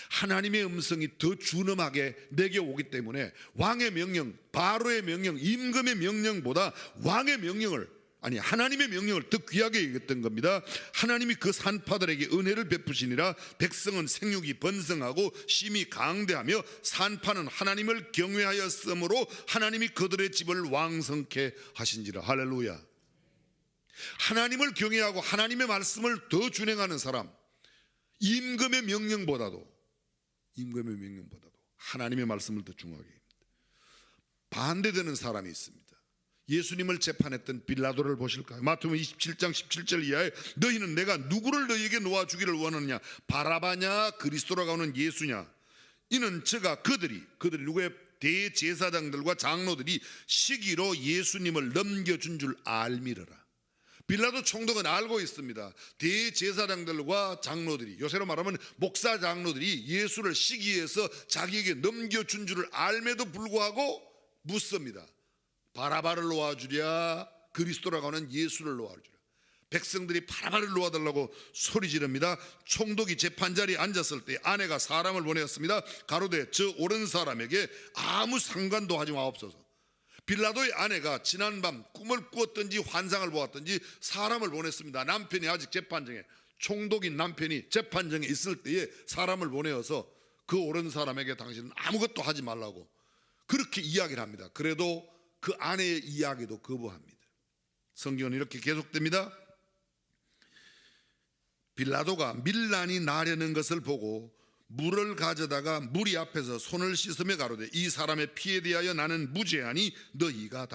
하나님의 음성이 더 준엄하게 내게 오기 때문에 왕의 명령, 바로의 명령, 임금의 명령보다 왕의 명령을, 아니 하나님의 명령을 더 귀하게 여겼던 겁니다. 하나님이 그 산파들에게 은혜를 베푸시니라. 백성은 생육이 번성하고 심히 강대하며 산파는 하나님을 경외하였으므로 하나님이 그들의 집을 왕성케 하신지라. 할렐루야. 하나님을 경외하고 하나님의 말씀을 더 준행하는 사람, 임금의 명령보다도 하나님의 말씀을 더 중요하게 합니다. 반대되는 사람이 있습니다. 예수님을 재판했던 빌라도를 보실까요? 마태복음 27장 17절 이하에 너희는 내가 누구를 너희에게 놓아주기를 원하느냐, 바라바냐 그리스도라고 하는 예수냐. 이는 저가 그들이 누구의 대제사장들과 장로들이 시기로 예수님을 넘겨준 줄 알미르라. 빌라도 총독은 알고 있습니다. 대제사장들과 장로들이, 요새로 말하면 목사 장로들이 예수를 시기해서 자기에게 넘겨준 줄을 알매도 불구하고 묻습니다. 바라바를 놓아주랴 그리스도라고 하는 예수를 놓아주랴. 백성들이 바라바를 놓아달라고 소리 지릅니다. 총독이 재판자리에 앉았을 때 아내가 사람을 보내었습니다. 가로되 저 옳은 사람에게 아무 상관도 하지 마옵소서. 빌라도의 아내가 지난밤 꿈을 꾸었든지 환상을 보았든지 사람을 보냈습니다. 남편이 아직 재판정에, 총독인 남편이 재판정에 있을 때에 사람을 보내어서 그 옳은 사람에게 당신은 아무것도 하지 말라고 그렇게 이야기를 합니다. 그래도 그 아내의 이야기도 거부합니다. 성경은 이렇게 계속됩니다. 빌라도가 밀란이 나려는 것을 보고 물을 가져다가 무리 앞에서 손을 씻으며 가로되 이 사람의 피에 대하여 나는 무죄하니 너희가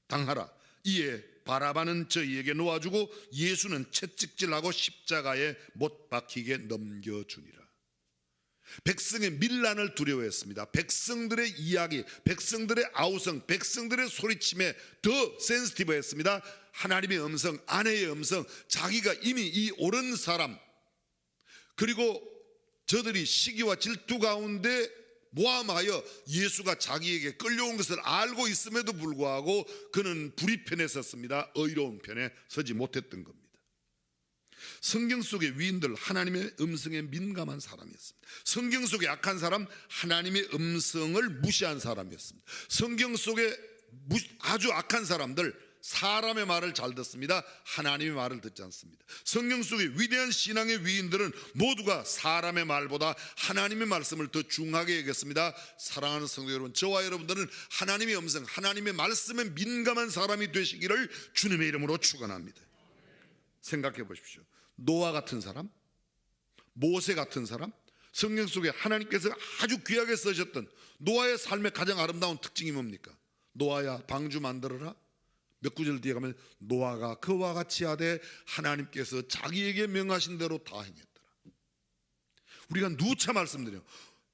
당하라. 이에 바라바는 저희에게 놓아주고 예수는 채찍질하고 십자가에 못 박히게 넘겨주니라. 백성의 밀란을 두려워했습니다. 백성들의 이야기, 백성들의 아우성, 백성들의 소리침에 더 센시티브했습니다. 하나님의 음성, 아내의 음성, 자기가 이미 이 옳은 사람, 그리고 저들이 시기와 질투 가운데 모함하여 예수가 자기에게 끌려온 것을 알고 있음에도 불구하고 그는 불의 편에 섰습니다. 의로운 편에 서지 못했던 겁니다. 성경 속의 위인들 하나님의 음성에 민감한 사람이었습니다. 성경 속의 악한 사람 하나님의 음성을 무시한 사람이었습니다. 성경 속에 아주 악한 사람들 사람의 말을 잘 듣습니다. 하나님의 말을 듣지 않습니다. 성경 속의 위대한 신앙의 위인들은 모두가 사람의 말보다 하나님의 말씀을 더 중하게 여겼습니다. 사랑하는 성도 여러분, 저와 여러분들은 하나님의 음성, 하나님의 말씀에 민감한 사람이 되시기를 주님의 이름으로 축원합니다. 생각해 보십시오. 노아 같은 사람, 모세 같은 사람, 성경 속에 하나님께서 아주 귀하게 쓰셨던 노아의 삶의 가장 아름다운 특징이 뭡니까? 노아야 방주 만들어라. 몇 구절 뒤에 가면 노아가 그와 같이 하되 하나님께서 자기에게 명하신 대로 다 행했더라. 우리가 누차 말씀드려요.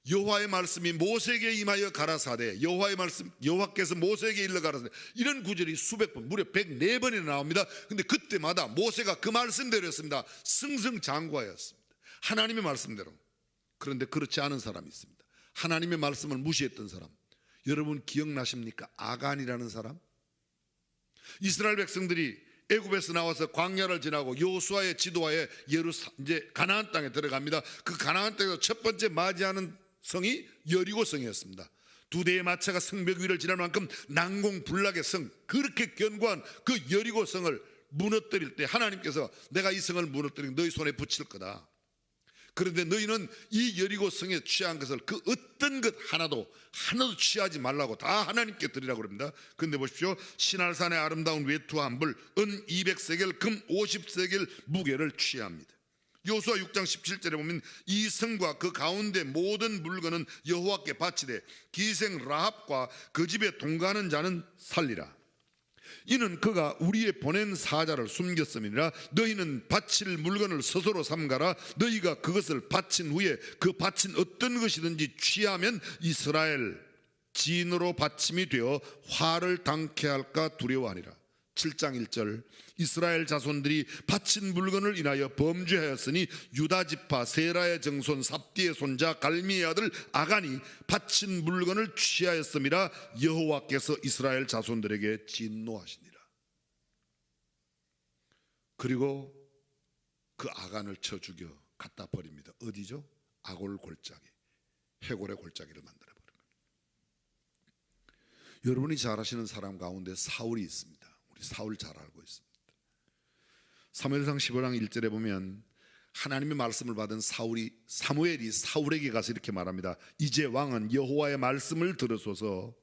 여호와의 말씀이 모세에게 임하여 가라사대, 여호와의 말씀, 여호와께서 모세에게 일러 가라사대, 이런 구절이 수백 번, 무려 104번이나 나옵니다. 근데 그때마다 모세가 그 말씀대로였습니다. 승승장구하였습니다. 하나님의 말씀대로. 그런데 그렇지 않은 사람이 있습니다. 하나님의 말씀을 무시했던 사람. 여러분 기억나십니까? 아간이라는 사람. 이스라엘 백성들이 애굽에서 나와서 광야를 지나고 여호수아의 지도하에 이제 가나안 땅에 들어갑니다. 그 가나안 땅에서 첫 번째 맞이하는 성이 여리고 성이었습니다. 두 대의 마차가 성벽 위를 지날 만큼 난공불락의 성, 그렇게 견고한 그 여리고 성을 무너뜨릴 때 하나님께서 내가 이 성을 무너뜨리고 너희 손에 붙일 거다. 그런데 너희는 이 여리고 성에 취한 것을 그 어떤 것 하나도 취하지 말라고 다 하나님께 드리라고 그럽니다. 그런데 보십시오. 시날산의 아름다운 외투와 한벌, 은 200세겔, 금 50세겔 무게를 취합니다. 여호수아 6장 17절에 보면 이 성과 그 가운데 모든 물건은 여호와께 바치되 기생 라합과 그 집에 동거하는 자는 살리라. 이는 그가 우리의 보낸 사자를 숨겼음이니라. 너희는 바칠 물건을 스스로 삼가라. 너희가 그것을 바친 후에 그 바친 어떤 것이든지 취하면 이스라엘 지인으로 바침이 되어 화를 당케 할까 두려워하니라. 7장 1절 이스라엘 자손들이 바친 물건을 인하여 범죄하였으니 유다 지파 세라의 정손 삽디의 손자 갈미의 아들 아간이 바친 물건을 취하였음이라. 여호와께서 이스라엘 자손들에게 진노하시니라. 그리고 그 아간을 쳐 죽여 갖다 버립니다. 어디죠? 아골 골짜기, 해골의 골짜기를 만들어 버린 거예요. 여러분이 잘 아시는 사람 가운데 사울이 있습니다. 우리 사울 잘 알고 있습니다. 사무엘상 15장 1절에 보면 하나님의 말씀을 받은 사무엘이 사울에게 가서 이렇게 말합니다. 이제 왕은 여호와의 말씀을 들으소서.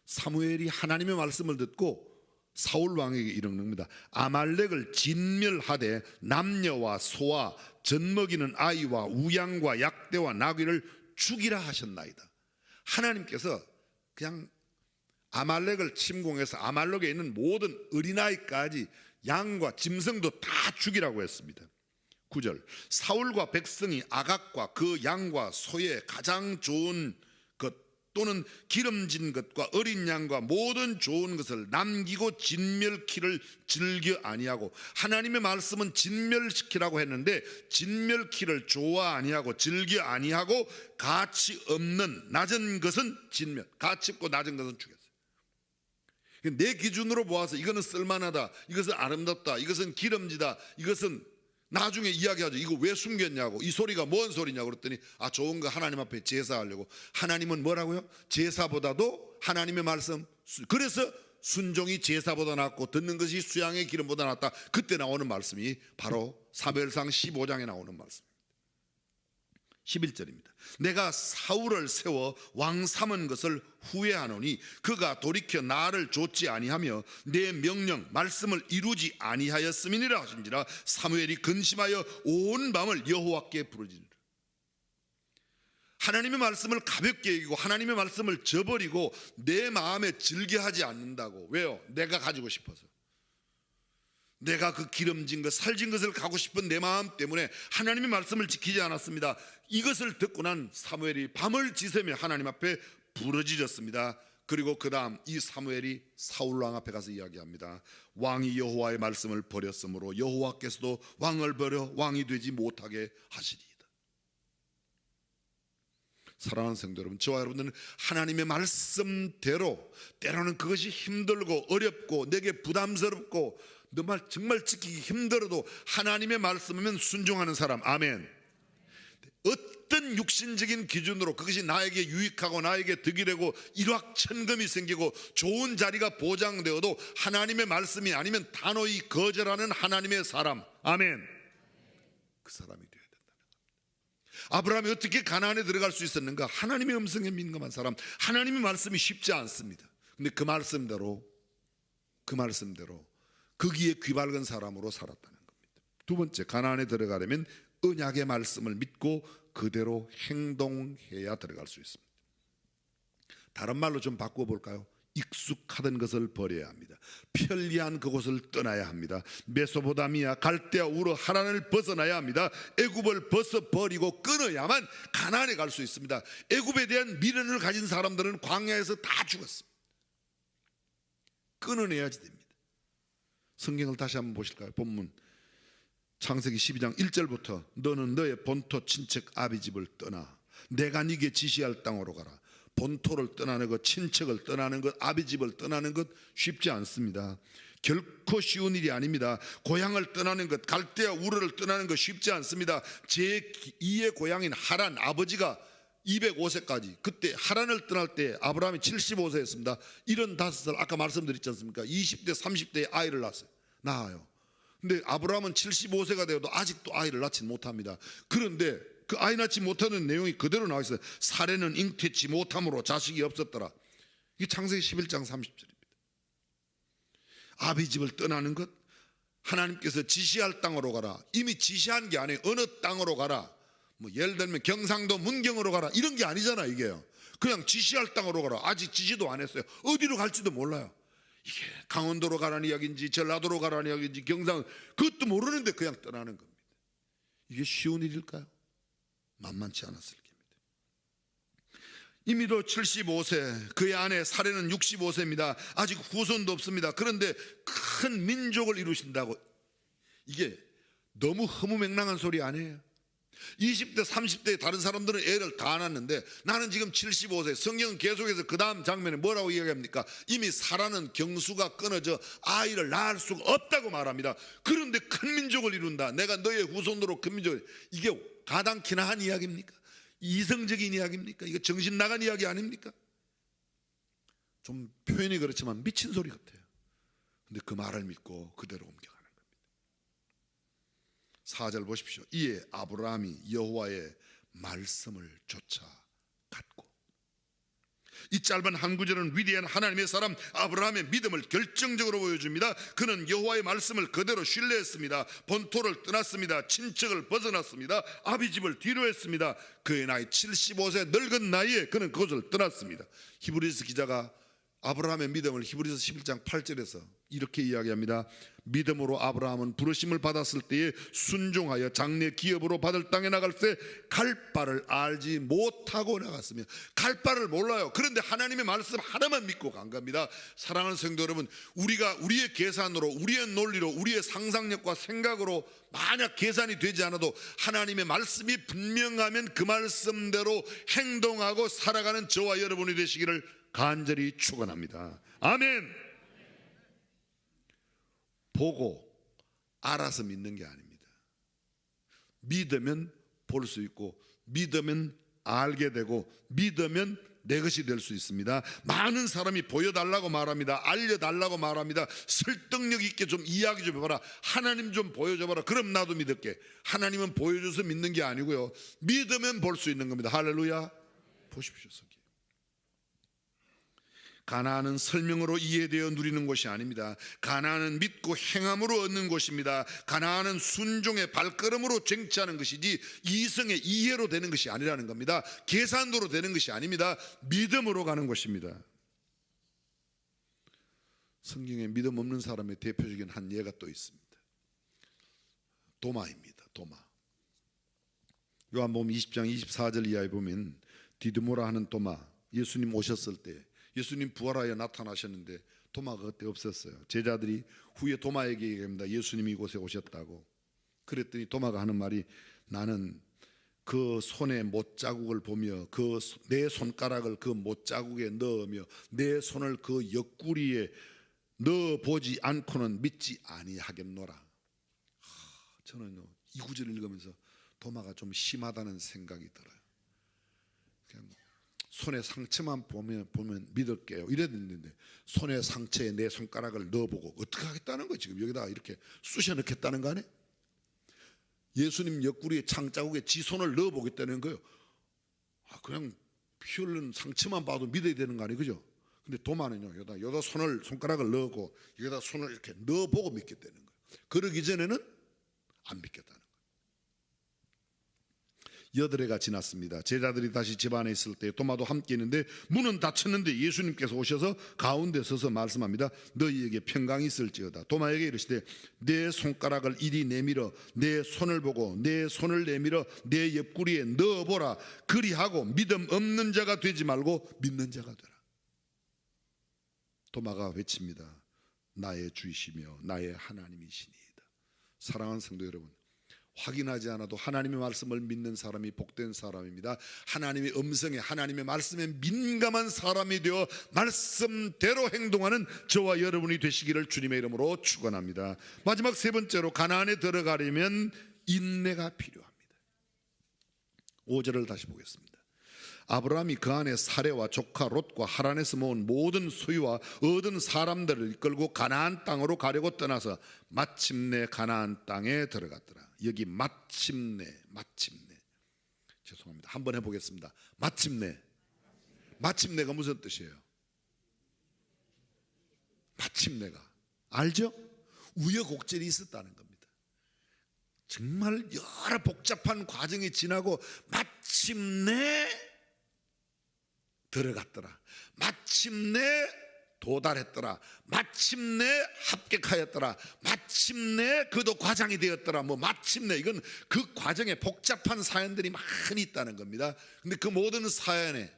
사무엘이 하나님의 말씀을 듣고 사울 왕에게 이르는겁니다. 아말렉을 진멸하되 남녀와 소와 젖먹이는 아이와 우양과 약대와 나귀를 죽이라 하셨나이다. 하나님께서 그냥 아말렉을 침공해서 아말렉에 있는 모든 어린아이까지 양과 짐승도 다 죽이라고 했습니다. 9절 사울과 백성이 아각과 그 양과 소의 가장 좋은 것 또는 기름진 것과 어린 양과 모든 좋은 것을 남기고 진멸키를 즐겨 아니하고, 하나님의 말씀은 진멸시키라고 했는데 진멸키를 좋아 아니하고 즐겨 아니하고 가치 없는 낮은 것은 진멸, 가치 없고 낮은 것은 죽였어요. 내 기준으로 보아서 이거는 쓸만하다, 이것은 아름답다, 이것은 기름지다, 이것은 나중에 이야기하죠. 이거 왜 숨겼냐고, 이 소리가 뭔 소리냐고 그랬더니 좋은 거 하나님 앞에 제사하려고. 하나님은 뭐라고요? 제사보다도 하나님의 말씀, 그래서 순종이 제사보다 낫고 듣는 것이 수양의 기름보다 낫다. 그때 나오는 말씀이 바로 사무엘상 15장에 나오는 말씀입니다. 11절입니다. 내가 사울을 세워 왕 삼은 것을 후회하노니 그가 돌이켜 나를 좇지 아니하며 내 명령 말씀을 이루지 아니하였음이니라 하신지라. 사무엘이 근심하여 온 밤을 여호와께 부르짖으라. 하나님의 말씀을 가볍게 여기고 하나님의 말씀을 저버리고 내 마음에 즐겨하지 않는다고. 왜요? 내가 가지고 싶어서, 내가 그 기름진 것, 살진 것을 가고 싶은 내 마음 때문에 하나님의 말씀을 지키지 않았습니다. 이것을 듣고 난 사무엘이 밤을 지새며 하나님 앞에 부르짖었습니다. 그리고 그 다음 이 사무엘이 사울왕 앞에 가서 이야기합니다. 왕이 여호와의 말씀을 버렸으므로 여호와께서도 왕을 버려 왕이 되지 못하게 하시리이다. 사랑하는 성도 여러분, 저와 여러분들은 하나님의 말씀대로, 때로는 그것이 힘들고 어렵고 내게 부담스럽고 정말 지키기 힘들어도 하나님의 말씀이면 순종하는 사람, 아멘. 어떤 육신적인 기준으로 그것이 나에게 유익하고 나에게 득이 되고 일확천금이 생기고 좋은 자리가 보장되어도 하나님의 말씀이 아니면 단호히 거절하는 하나님의 사람, 아멘. 그 사람이 되어야 된다는 겁니다. 아브라함이 어떻게 가나안에 들어갈 수 있었는가? 하나님의 음성에 민감한 사람, 하나님의 말씀이 쉽지 않습니다. 근데 그 말씀대로 거기에 귀 밝은 사람으로 살았다는 겁니다. 두 번째, 가나안에 들어가려면 언약의 말씀을 믿고 그대로 행동해야 들어갈 수 있습니다. 다른 말로 좀 바꿔볼까요? 익숙하던 것을 버려야 합니다. 편리한 그곳을 떠나야 합니다. 메소포타미아, 갈대아, 우르, 하란을 벗어나야 합니다. 애굽을 벗어버리고 끊어야만 가나안에 갈 수 있습니다. 애굽에 대한 미련을 가진 사람들은 광야에서 다 죽었습니다. 끊어내야지 됩니다. 성경을 다시 한번 보실까요? 본문 창세기 12장 1절부터 너는 너의 본토 친척 아비집을 떠나 내가 네게 지시할 땅으로 가라. 본토를 떠나는 것, 친척을 떠나는 것, 아비집을 떠나는 것 쉽지 않습니다. 결코 쉬운 일이 아닙니다. 고향을 떠나는 것, 갈대아 우르를 떠나는 것 쉽지 않습니다. 제2의 고향인 하란, 아버지가 205세까지, 그때 하란을 떠날 때 아브라함이 75세였습니다. 75살, 아까 말씀드렸지 않습니까? 20대 30대에 아이를 낳아요. 근데 아브라함은 75세가 되어도 아직도 아이를 낳지 못합니다. 그런데 그 아이 낳지 못하는 내용이 그대로 나와 있어요. 사례는 잉태치 못함으로 자식이 없었더라. 이게 창세기 11장 30절입니다. 아비집을 떠나는 것, 하나님께서 지시할 땅으로 가라. 이미 지시한 게 아니에요. 어느 땅으로 가라. 뭐 예를 들면 경상도 문경으로 가라 이런 게 아니잖아. 이게요. 그냥 지시할 땅으로 가라. 아직 지시도 안 했어요. 어디로 갈지도 몰라요. 이게 강원도로 가라는 이야기인지 전라도로 가라는 이야기인지 경상, 그것도 모르는데 그냥 떠나는 겁니다. 이게 쉬운 일일까요? 만만치 않았을 겁니다. 이미도 75세, 그의 아내 사례는 65세입니다. 아직 후손도 없습니다. 그런데 큰 민족을 이루신다고, 이게 너무 허무맹랑한 소리 아니에요? 20대 30대 다른 사람들은 애를 다 낳았는데 나는 지금 75세. 성경은 계속해서 그 다음 장면에 뭐라고 이야기합니까? 이미 사라는 경수가 끊어져 아이를 낳을 수가 없다고 말합니다. 그런데 큰 민족을 이룬다. 내가 너의 후손으로 큰 민족을. 이게 가당키나 한 이야기입니까? 이성적인 이야기입니까? 이거 정신 나간 이야기 아닙니까? 좀 표현이 그렇지만 미친 소리 같아요. 근데 그 말을 믿고 그대로 옮겨가는 겁니다. 4절 보십시오. 이에 아브라함이 여호와의 말씀을 쫓아갔고, 이 짧은 한 구절은 위대한 하나님의 사람 아브라함의 믿음을 결정적으로 보여줍니다. 그는 여호와의 말씀을 그대로 신뢰했습니다. 본토를 떠났습니다. 친척을 벗어났습니다. 아비집을 뒤로 했습니다. 그의 나이 75세 늙은 나이에 그는 그것을 떠났습니다. 히브리서 기자가 아브라함의 믿음을 히브리서 11장 8절에서 이렇게 이야기합니다. 믿음으로 아브라함은 부르심을 받았을 때에 순종하여 장래 기업으로 받을 땅에 나갈 때 갈 바를 알지 못하고 나갔으며, 갈 바를 몰라요. 그런데 하나님의 말씀 하나만 믿고 간 겁니다. 사랑하는 성도 여러분, 우리가 우리의 계산으로, 우리의 논리로, 우리의 상상력과 생각으로 만약 계산이 되지 않아도 하나님의 말씀이 분명하면 그 말씀대로 행동하고 살아가는 저와 여러분이 되시기를 간절히 축원합니다. 아멘. 보고 알아서 믿는 게 아닙니다. 믿으면 볼 수 있고, 믿으면 알게 되고, 믿으면 내 것이 될 수 있습니다. 많은 사람이 보여달라고 말합니다. 알려달라고 말합니다. 설득력 있게 좀 이야기 좀 해봐라. 하나님 좀 보여줘봐라. 그럼 나도 믿을게. 하나님은 보여줘서 믿는 게 아니고요, 믿으면 볼 수 있는 겁니다. 할렐루야. 보십시오. 가나안은 설명으로 이해되어 누리는 곳이 아닙니다. 가나안은 믿고 행함으로 얻는 곳입니다. 가나안은 순종의 발걸음으로 쟁취하는 것이지 이성의 이해로 되는 것이 아니라는 겁니다. 계산도로 되는 것이 아닙니다. 믿음으로 가는 곳입니다. 성경에 믿음 없는 사람의 대표적인 한 예가 또 있습니다. 도마입니다. 도마. 요한복음 20장 24절 이하에 보면 디드모라 하는 도마, 예수님 오셨을 때 예수님 부활하여 나타나셨는데 도마가 그때 없었어요. 제자들이 후에 도마에게 얘기합니다. 예수님이 이곳에 오셨다고. 그랬더니 도마가 하는 말이, 나는 그 손의 못자국을 보며 그 내 손가락을 그 못자국에 넣으며 내 손을 그 옆구리에 넣어보지 않고는 믿지 아니하겠노라. 저는 이 구절을 읽으면서 도마가 좀 심하다는 생각이 들어요. 그냥 손의 상처만 보면 믿을게요 이랬는데, 손의 상처에 내 손가락을 넣어보고 어떻게 하겠다는 거예요? 지금 여기다가 이렇게 쑤셔 넣겠다는 거 아니에요? 예수님 옆구리에 창자국에 지 손을 넣어보겠다는 거예요. 그냥 피 흘린 상처만 봐도 믿어야 되는 거 아니에요? 그죠? 근데 도마는요, 여기다 손가락을 넣고 여기다 손을 이렇게 넣어보고 믿겠다는 거예요. 그러기 전에는 안 믿겠다는 거예요. 8해가 지났습니다. 제자들이 다시 집 안에 있을 때 도마도 함께 있는데 문은 닫혔는데 예수님께서 오셔서 가운데 서서 말씀합니다. 너희에게 평강이 있을지어다. 도마에게 이르시되 내 손가락을 이리 내밀어 내 손을 보고 내 손을 내밀어 내 옆구리에 넣어보라. 그리하고 믿음 없는 자가 되지 말고 믿는 자가 되라. 도마가 외칩니다. 나의 주이시며 나의 하나님이시니이다. 사랑하는 성도 여러분, 확인하지 않아도 하나님의 말씀을 믿는 사람이 복된 사람입니다. 하나님의 음성에 하나님의 말씀에 민감한 사람이 되어 말씀대로 행동하는 저와 여러분이 되시기를 주님의 이름으로 축원합니다. 마지막 세 번째로 가나안에 들어가려면 인내가 필요합니다. 5절을 다시 보겠습니다. 아브라함이 그 안에 사레와 조카 롯과 하란에서 모은 모든 소유와 얻은 사람들을 이끌고 가나안 땅으로 가려고 떠나서 마침내 가나안 땅에 들어갔더라. 여기 마침내 죄송합니다. 한번 해보겠습니다. 마침내가 무슨 뜻이에요? 마침내가 알죠? 우여곡절이 있었다는 겁니다. 정말 여러 복잡한 과정이 지나고 마침내 들어갔더라. 마침내 도달했더라. 마침내 합격하였더라. 마침내 그도 과장이 되었더라. 마침내 이건 그 과정에 복잡한 사연들이 많이 있다는 겁니다. 근데 그 모든 사연에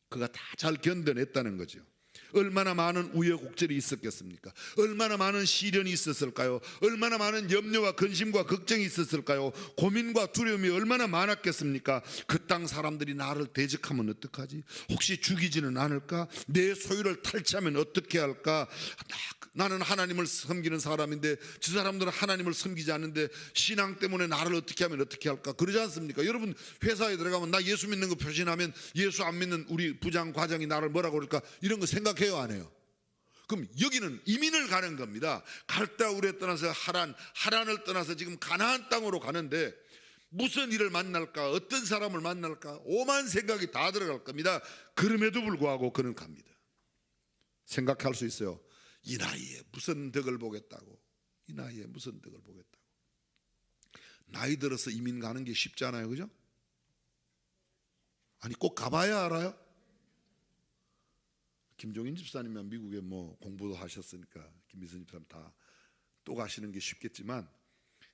그가 다 잘 견뎌냈다는 거죠. 얼마나 많은 우여곡절이 있었겠습니까? 얼마나 많은 시련이 있었을까요? 얼마나 많은 염려와 근심과 걱정이 있었을까요? 고민과 두려움이 얼마나 많았겠습니까? 그 땅 사람들이 나를 대적하면 어떡하지? 혹시 죽이지는 않을까? 내 소유를 탈취하면 어떻게 할까? 나는 하나님을 섬기는 사람인데 저 사람들은 하나님을 섬기지 않는데 신앙 때문에 나를 어떻게 하면 어떻게 할까? 그러지 않습니까? 여러분 회사에 들어가면 나 예수 믿는 거 표시하면 예수 안 믿는 우리 부장 과장이 나를 뭐라고 그럴까? 이런 거 생각해요, 안 해요? 그럼 여기는 이민을 가는 겁니다. 갈대아울에 떠나서 하란을 떠나서 지금 가나안 땅으로 가는데 무슨 일을 만날까? 어떤 사람을 만날까? 오만 생각이 다 들어갈 겁니다. 그럼에도 불구하고 그는 갑니다. 생각할 수 있어요. 이 나이에 무슨 덕을 보겠다고. 이 나이에 무슨 덕을 보겠다고. 나이 들어서 이민 가는 게 쉽지 않아요, 그죠? 아니 꼭 가봐야 알아요. 김종인 집사님은 미국에 공부도 하셨으니까 김미선 집사님 다 또 가시는 게 쉽겠지만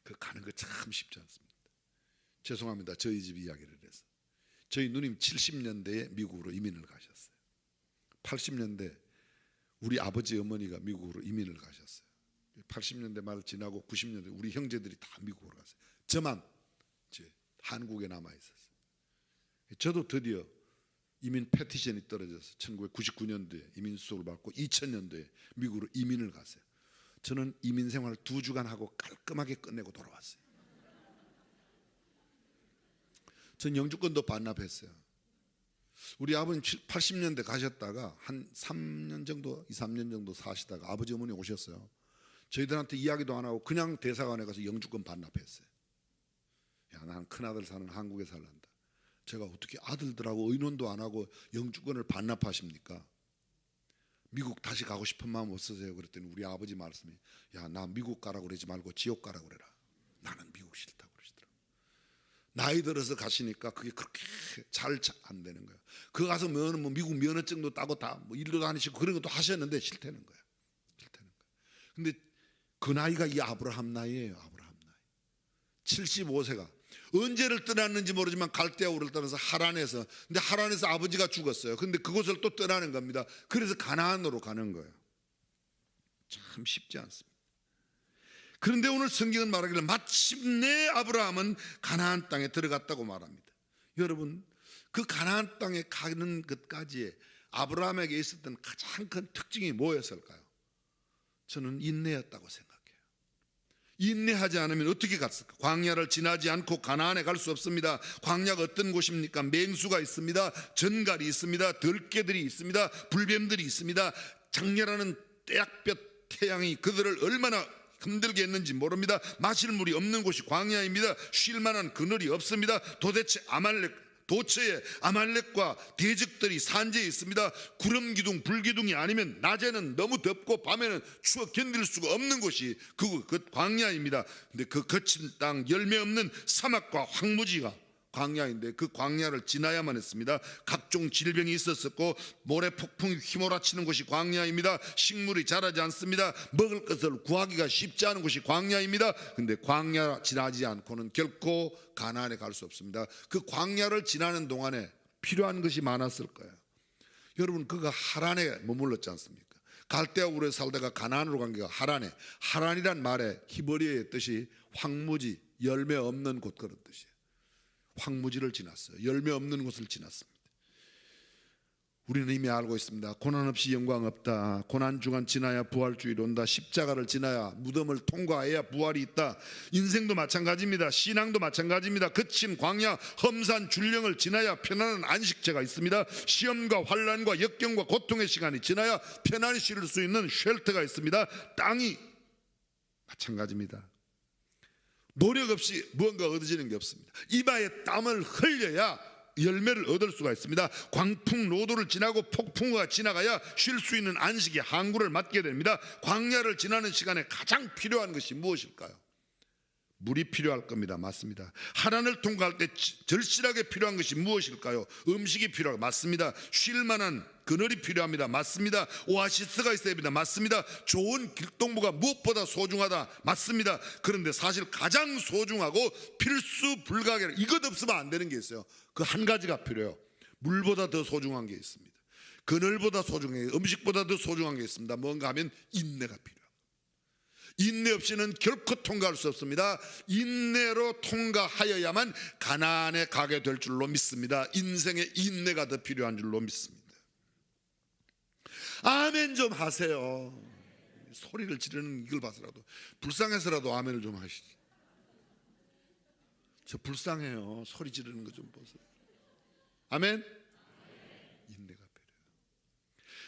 그 가는 거 참 쉽지 않습니다. 죄송합니다. 저희 집 이야기를 해서 저희 누님 70년대에 미국으로 이민을 가셨어요. 80년대 우리 아버지 어머니가 미국으로 이민을 가셨어요. 80년대 말 지나고 90년대 우리 형제들이 다 미국으로 갔어요. 저만 이제 한국에 남아 있었어요. 저도 드디어 이민 패티션이 떨어져서 1999년도에 이민 수속을 받고 2000년도에 미국으로 이민을 갔어요. 저는 이민 생활을 2주간 하고 깔끔하게 끝내고 돌아왔어요. 전 영주권도 반납했어요. 우리 아버님 80년대 가셨다가 한 3년 정도, 2, 3년 정도 사시다가 아버지 어머니 오셨어요. 저희들한테 이야기도 안 하고 그냥 대사관에 가서 영주권 반납했어요. 야, 난 큰아들 사는 한국에 살란다. 제가 어떻게 아들들하고 의논도 안 하고 영주권을 반납하십니까? 미국 다시 가고 싶은 마음 없으세요? 그랬더니 우리 아버지 말씀이 야, 나 미국 가라고 그러지 말고 지옥 가라고 그래라. 나는 미국 싫다고 그러시더라고요. 나이 들어서 가시니까 그게 그렇게 잘 안 되는 거예요. 그 가서 미국 면허증도 따고 다 일도 다니시고 그런 것도 하셨는데 싫다는 거예요. 근데 그 나이가 이 아브라함 나이예요. 아브라함 나이. 75세가 언제를 떠났는지 모르지만 갈대아우를 떠나서 하란에서, 근데 하란에서 아버지가 죽었어요. 근데 그곳을 또 떠나는 겁니다. 그래서 가나안으로 가는 거예요. 참 쉽지 않습니다. 그런데 오늘 성경은 말하기를 마침내 아브라함은 가나안 땅에 들어갔다고 말합니다. 여러분, 그 가나안 땅에 가는 것까지의 아브라함에게 있었던 가장 큰 특징이 뭐였을까요? 저는 인내였다고 생각해요. 인내하지 않으면 어떻게 갔을까? 광야를 지나지 않고 가나안에 갈 수 없습니다. 광야가 어떤 곳입니까? 맹수가 있습니다. 전갈이 있습니다. 들깨들이 있습니다. 불뱀들이 있습니다. 장렬하는 떼약볕 태양이 그들을 얼마나 힘들게 했는지 모릅니다. 마실 물이 없는 곳이 광야입니다. 쉴 만한 그늘이 없습니다. 도처에 아말렉과 대적들이 산재에 있습니다. 구름 기둥, 불 기둥이 아니면 낮에는 너무 덥고 밤에는 추워 견딜 수가 없는 곳이 그 광야입니다. 근데 그 거친 땅, 열매 없는 사막과 황무지가 광야인데 그 광야를 지나야만 했습니다. 각종 질병이 있었었고 모래 폭풍이 휘몰아치는 곳이 광야입니다. 식물이 자라지 않습니다. 먹을 것을 구하기가 쉽지 않은 곳이 광야입니다. 근데 광야 지나지 않고는 결코 가나안에 갈 수 없습니다. 그 광야를 지나는 동안에 필요한 것이 많았을 거예요. 여러분, 그가 하란에 머물렀지 않습니까? 갈대아 우르에 살다가 가나안으로 간 게가 하란에, 하란이란 말의 히브리어의 뜻이 황무지, 열매 없는 곳 그런 뜻이에요. 황무지를 지났어요. 열매 없는 곳을 지났습니다. 우리는 이미 알고 있습니다. 고난 없이 영광 없다. 고난 중간 지나야 부활주의로 온다. 십자가를 지나야 무덤을 통과해야 부활이 있다. 인생도 마찬가지입니다. 신앙도 마찬가지입니다. 거친 광야 험산 줄령을 지나야 편안한 안식처가 있습니다. 시험과 환난과 역경과 고통의 시간이 지나야 편안히 쉴 수 있는 쉘터가 있습니다. 땅이 마찬가지입니다. 노력 없이 무언가 얻어지는 게 없습니다. 이마에 땀을 흘려야 열매를 얻을 수가 있습니다. 광풍 노도를 지나고 폭풍우가 지나가야 쉴 수 있는 안식의 항구를 맞게 됩니다. 광야를 지나는 시간에 가장 필요한 것이 무엇일까요? 물이 필요할 겁니다. 맞습니다. 하란을 통과할 때 절실하게 필요한 것이 무엇일까요? 음식이 필요하고 맞습니다. 쉴 만한 그늘이 필요합니다. 맞습니다. 오아시스가 있어야 합니다. 맞습니다. 좋은 길동무가 무엇보다 소중하다. 맞습니다. 그런데 사실 가장 소중하고 필수 불가결, 이것 없으면 안 되는 게 있어요. 그 한 가지가 필요해요. 물보다 더 소중한 게 있습니다. 그늘보다 소중한 게, 음식보다 더 소중한 게 있습니다. 뭔가 하면 인내가 필요해요. 인내 없이는 결코 통과할 수 없습니다. 인내로 통과하여야만 가나안에 가게 될 줄로 믿습니다. 인생에 인내가 더 필요한 줄로 믿습니다. 아멘 좀 하세요. 소리를 지르는 이걸 봐서라도, 불쌍해서라도 아멘을 좀 하시지. 저 불쌍해요. 소리 지르는 거 좀 보세요. 아멘. 인내가 필요해요.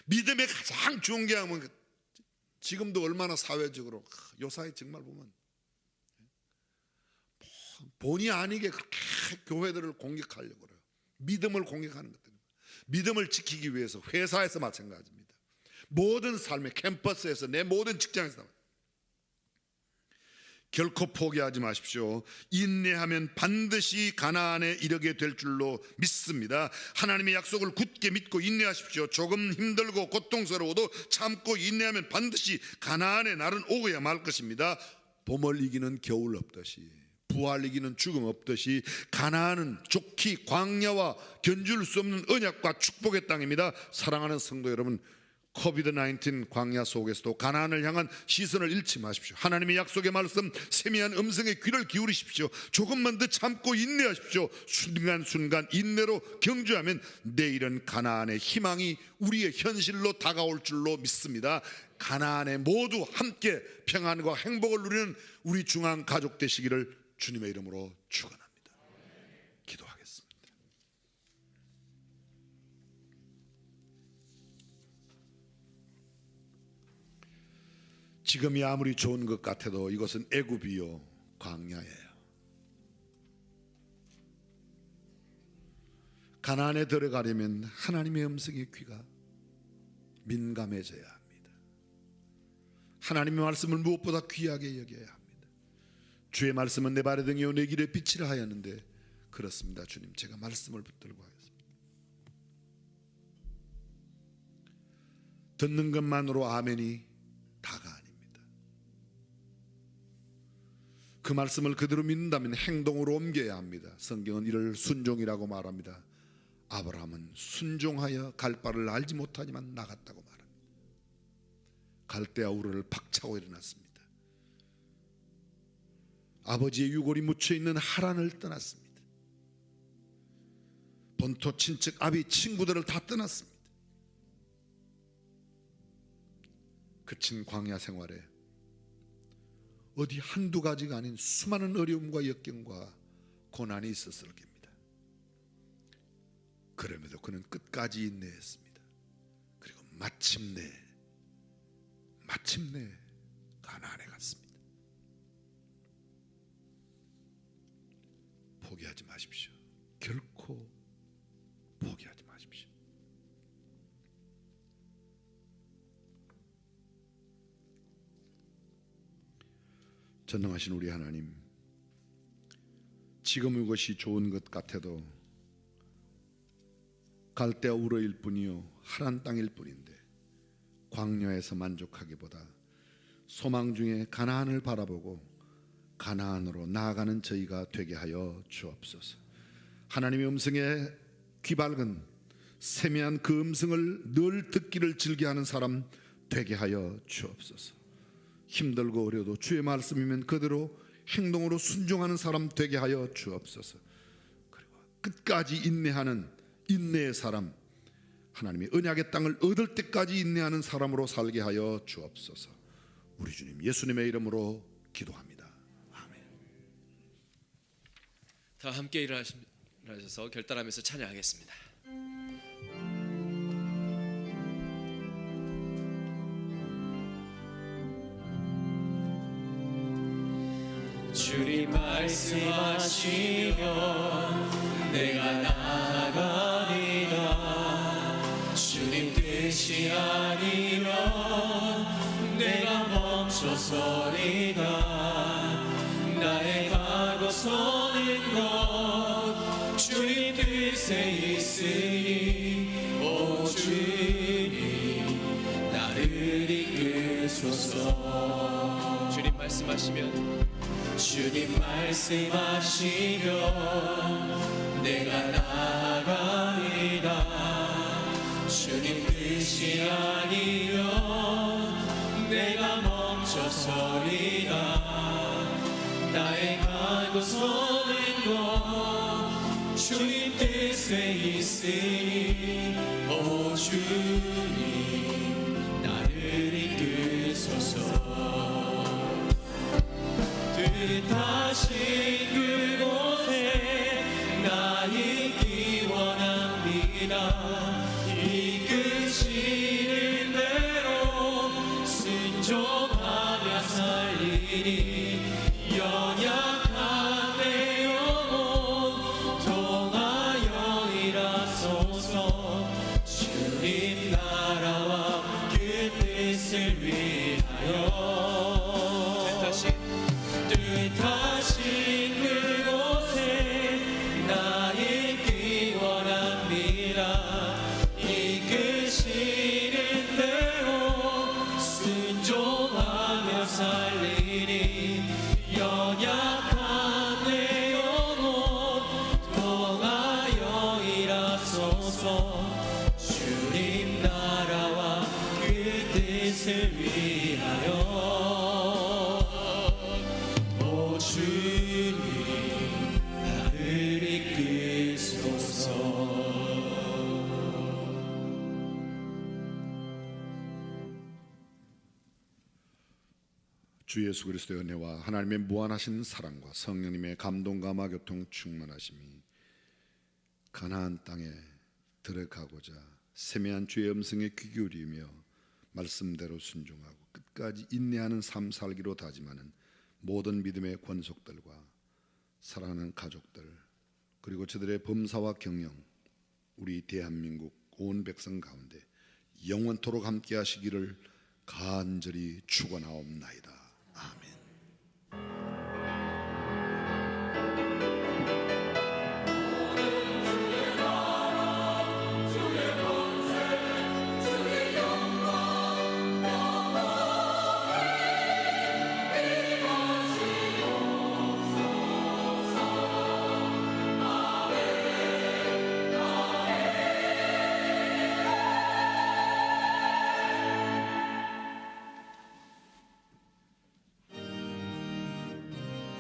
믿음의 가장 좋은 게 하면 지금도 얼마나 사회적으로 요 사회 정말 보면 본의 아니게 그렇게 교회들을 공격하려고 그래요. 믿음을 공격하는 것들. 믿음을 지키기 위해서 회사에서 마찬가지입니다. 모든 삶의 캠퍼스에서, 내 모든 직장에서 결코 포기하지 마십시오. 인내하면 반드시 가나안에 이르게 될 줄로 믿습니다. 하나님의 약속을 굳게 믿고 인내하십시오. 조금 힘들고 고통스러워도 참고 인내하면 반드시 가나안의 날은 오고야 말 것입니다. 봄을 이기는 겨울 없듯이, 부활 이기는 죽음 없듯이 가나안은 좋기 광야와 견줄 수 없는 언약과 축복의 땅입니다. 사랑하는 성도 여러분, 코비드-19 광야 속에서도 가나안을 향한 시선을 잃지 마십시오. 하나님의 약속의 말씀, 세미한 음성에 귀를 기울이십시오. 조금만 더 참고 인내하십시오. 순간순간 인내로 경주하면 내일은 가나안의 희망이 우리의 현실로 다가올 줄로 믿습니다. 가나안에 모두 함께 평안과 행복을 누리는 우리 중앙 가족 되시기를 주님의 이름으로 축원합니다. 기도하겠습니다. 지금이 아무리 좋은 것 같아도 이것은 애굽이요 광야예요. 가나안에 들어가려면 하나님의 음성의 귀가 민감해져야 합니다. 하나님의 말씀을 무엇보다 귀하게 여겨야 합니다. 주의 말씀은 내 발의 등이요 내 길의 빛이라 하였는데, 그렇습니다. 주님, 제가 말씀을 붙들고 하겠습니다. 듣는 것만으로 아멘이 다가 아닙니다. 그 말씀을 그대로 믿는다면 행동으로 옮겨야 합니다. 성경은 이를 순종이라고 말합니다. 아브라함은 순종하여 갈 바를 알지 못하지만 나갔다고 말합니다. 갈대아 우르를 박차고 일어났습니다. 아버지의 유골이 묻혀있는 하란을 떠났습니다. 본토 친척 아비 친구들을 다 떠났습니다. 그친 광야 생활에 어디 한두 가지가 아닌 수많은 어려움과 역경과 고난이 있었을 겁니다. 그럼에도 그는 끝까지 인내했습니다. 그리고 마침내 가나안에 갔습니다. 포기하지 마십시오. 결코 포기하지 마십시오. 전능하신 우리 하나님, 지금 이것이 좋은 것 같아도 갈대아 우러일 뿐이요 하란 땅일 뿐인데 광야에서 만족하기보다 소망 중에 가나안을 바라보고 가나안으로 나아가는 저희가 되게 하여 주옵소서. 하나님의 음성에 귀 밝은 세미한 그 음성을 늘 듣기를 즐겨하는 사람 되게 하여 주옵소서. 힘들고 어려도 주의 말씀이면 그대로 행동으로 순종하는 사람 되게 하여 주옵소서. 그리고 끝까지 인내하는 인내의 사람, 하나님의 언약의 땅을 얻을 때까지 인내하는 사람으로 살게 하여 주옵소서. 우리 주님 예수님의 이름으로 기도합니다. 아멘. 다 함께 일어나셔서 결단하면서 찬양하겠습니다. 주님 말씀하시면 내가 나아가리라. 주님 뜻이 아니면 내가 멈춰서리라. 나의 가고 서는 것 주님 뜻에 있으니 오 주님 나를 이끄소서. 주님 말씀하시면 주님 말씀하시면 내가 나아가리라. 주님 뜻이 아니면 내가 멈춰서리라. 나의 가고 서는 것 주님 뜻에 있으니 오 주님 나를 이끄소서. 뜻하신 그곳에 나 있기 원합니다. 이끄시는 대로 순종하며 살리니 연약한 내 영혼 통하여 일하소서. 주님 나라와 그 뜻을 위하여 뜻하신 그곳에 나 있기 원합니다. 이끄시는 대로 순종하며 살리니 연약한 내 영혼 통하여 일하소서. 주님 나라와 그 뜻을 위하여 주님 나를 이끄소서. 주 예수 그리스도의 은혜와 하나님의 무한하신 사랑과 성령님의 감동감화 교통 충만하심이 가나안 땅에 들어가고자 세미한 주의 음성에 귀 기울이며 말씀대로 순종하고 끝까지 인내하는 삶 살기로 다짐하는 모든 믿음의 권속들과 사랑하는 가족들, 그리고 저들의 범사와 경영, 우리 대한민국 온 백성 가운데 영원토록 함께 하시기를 간절히 축원하옵나이다.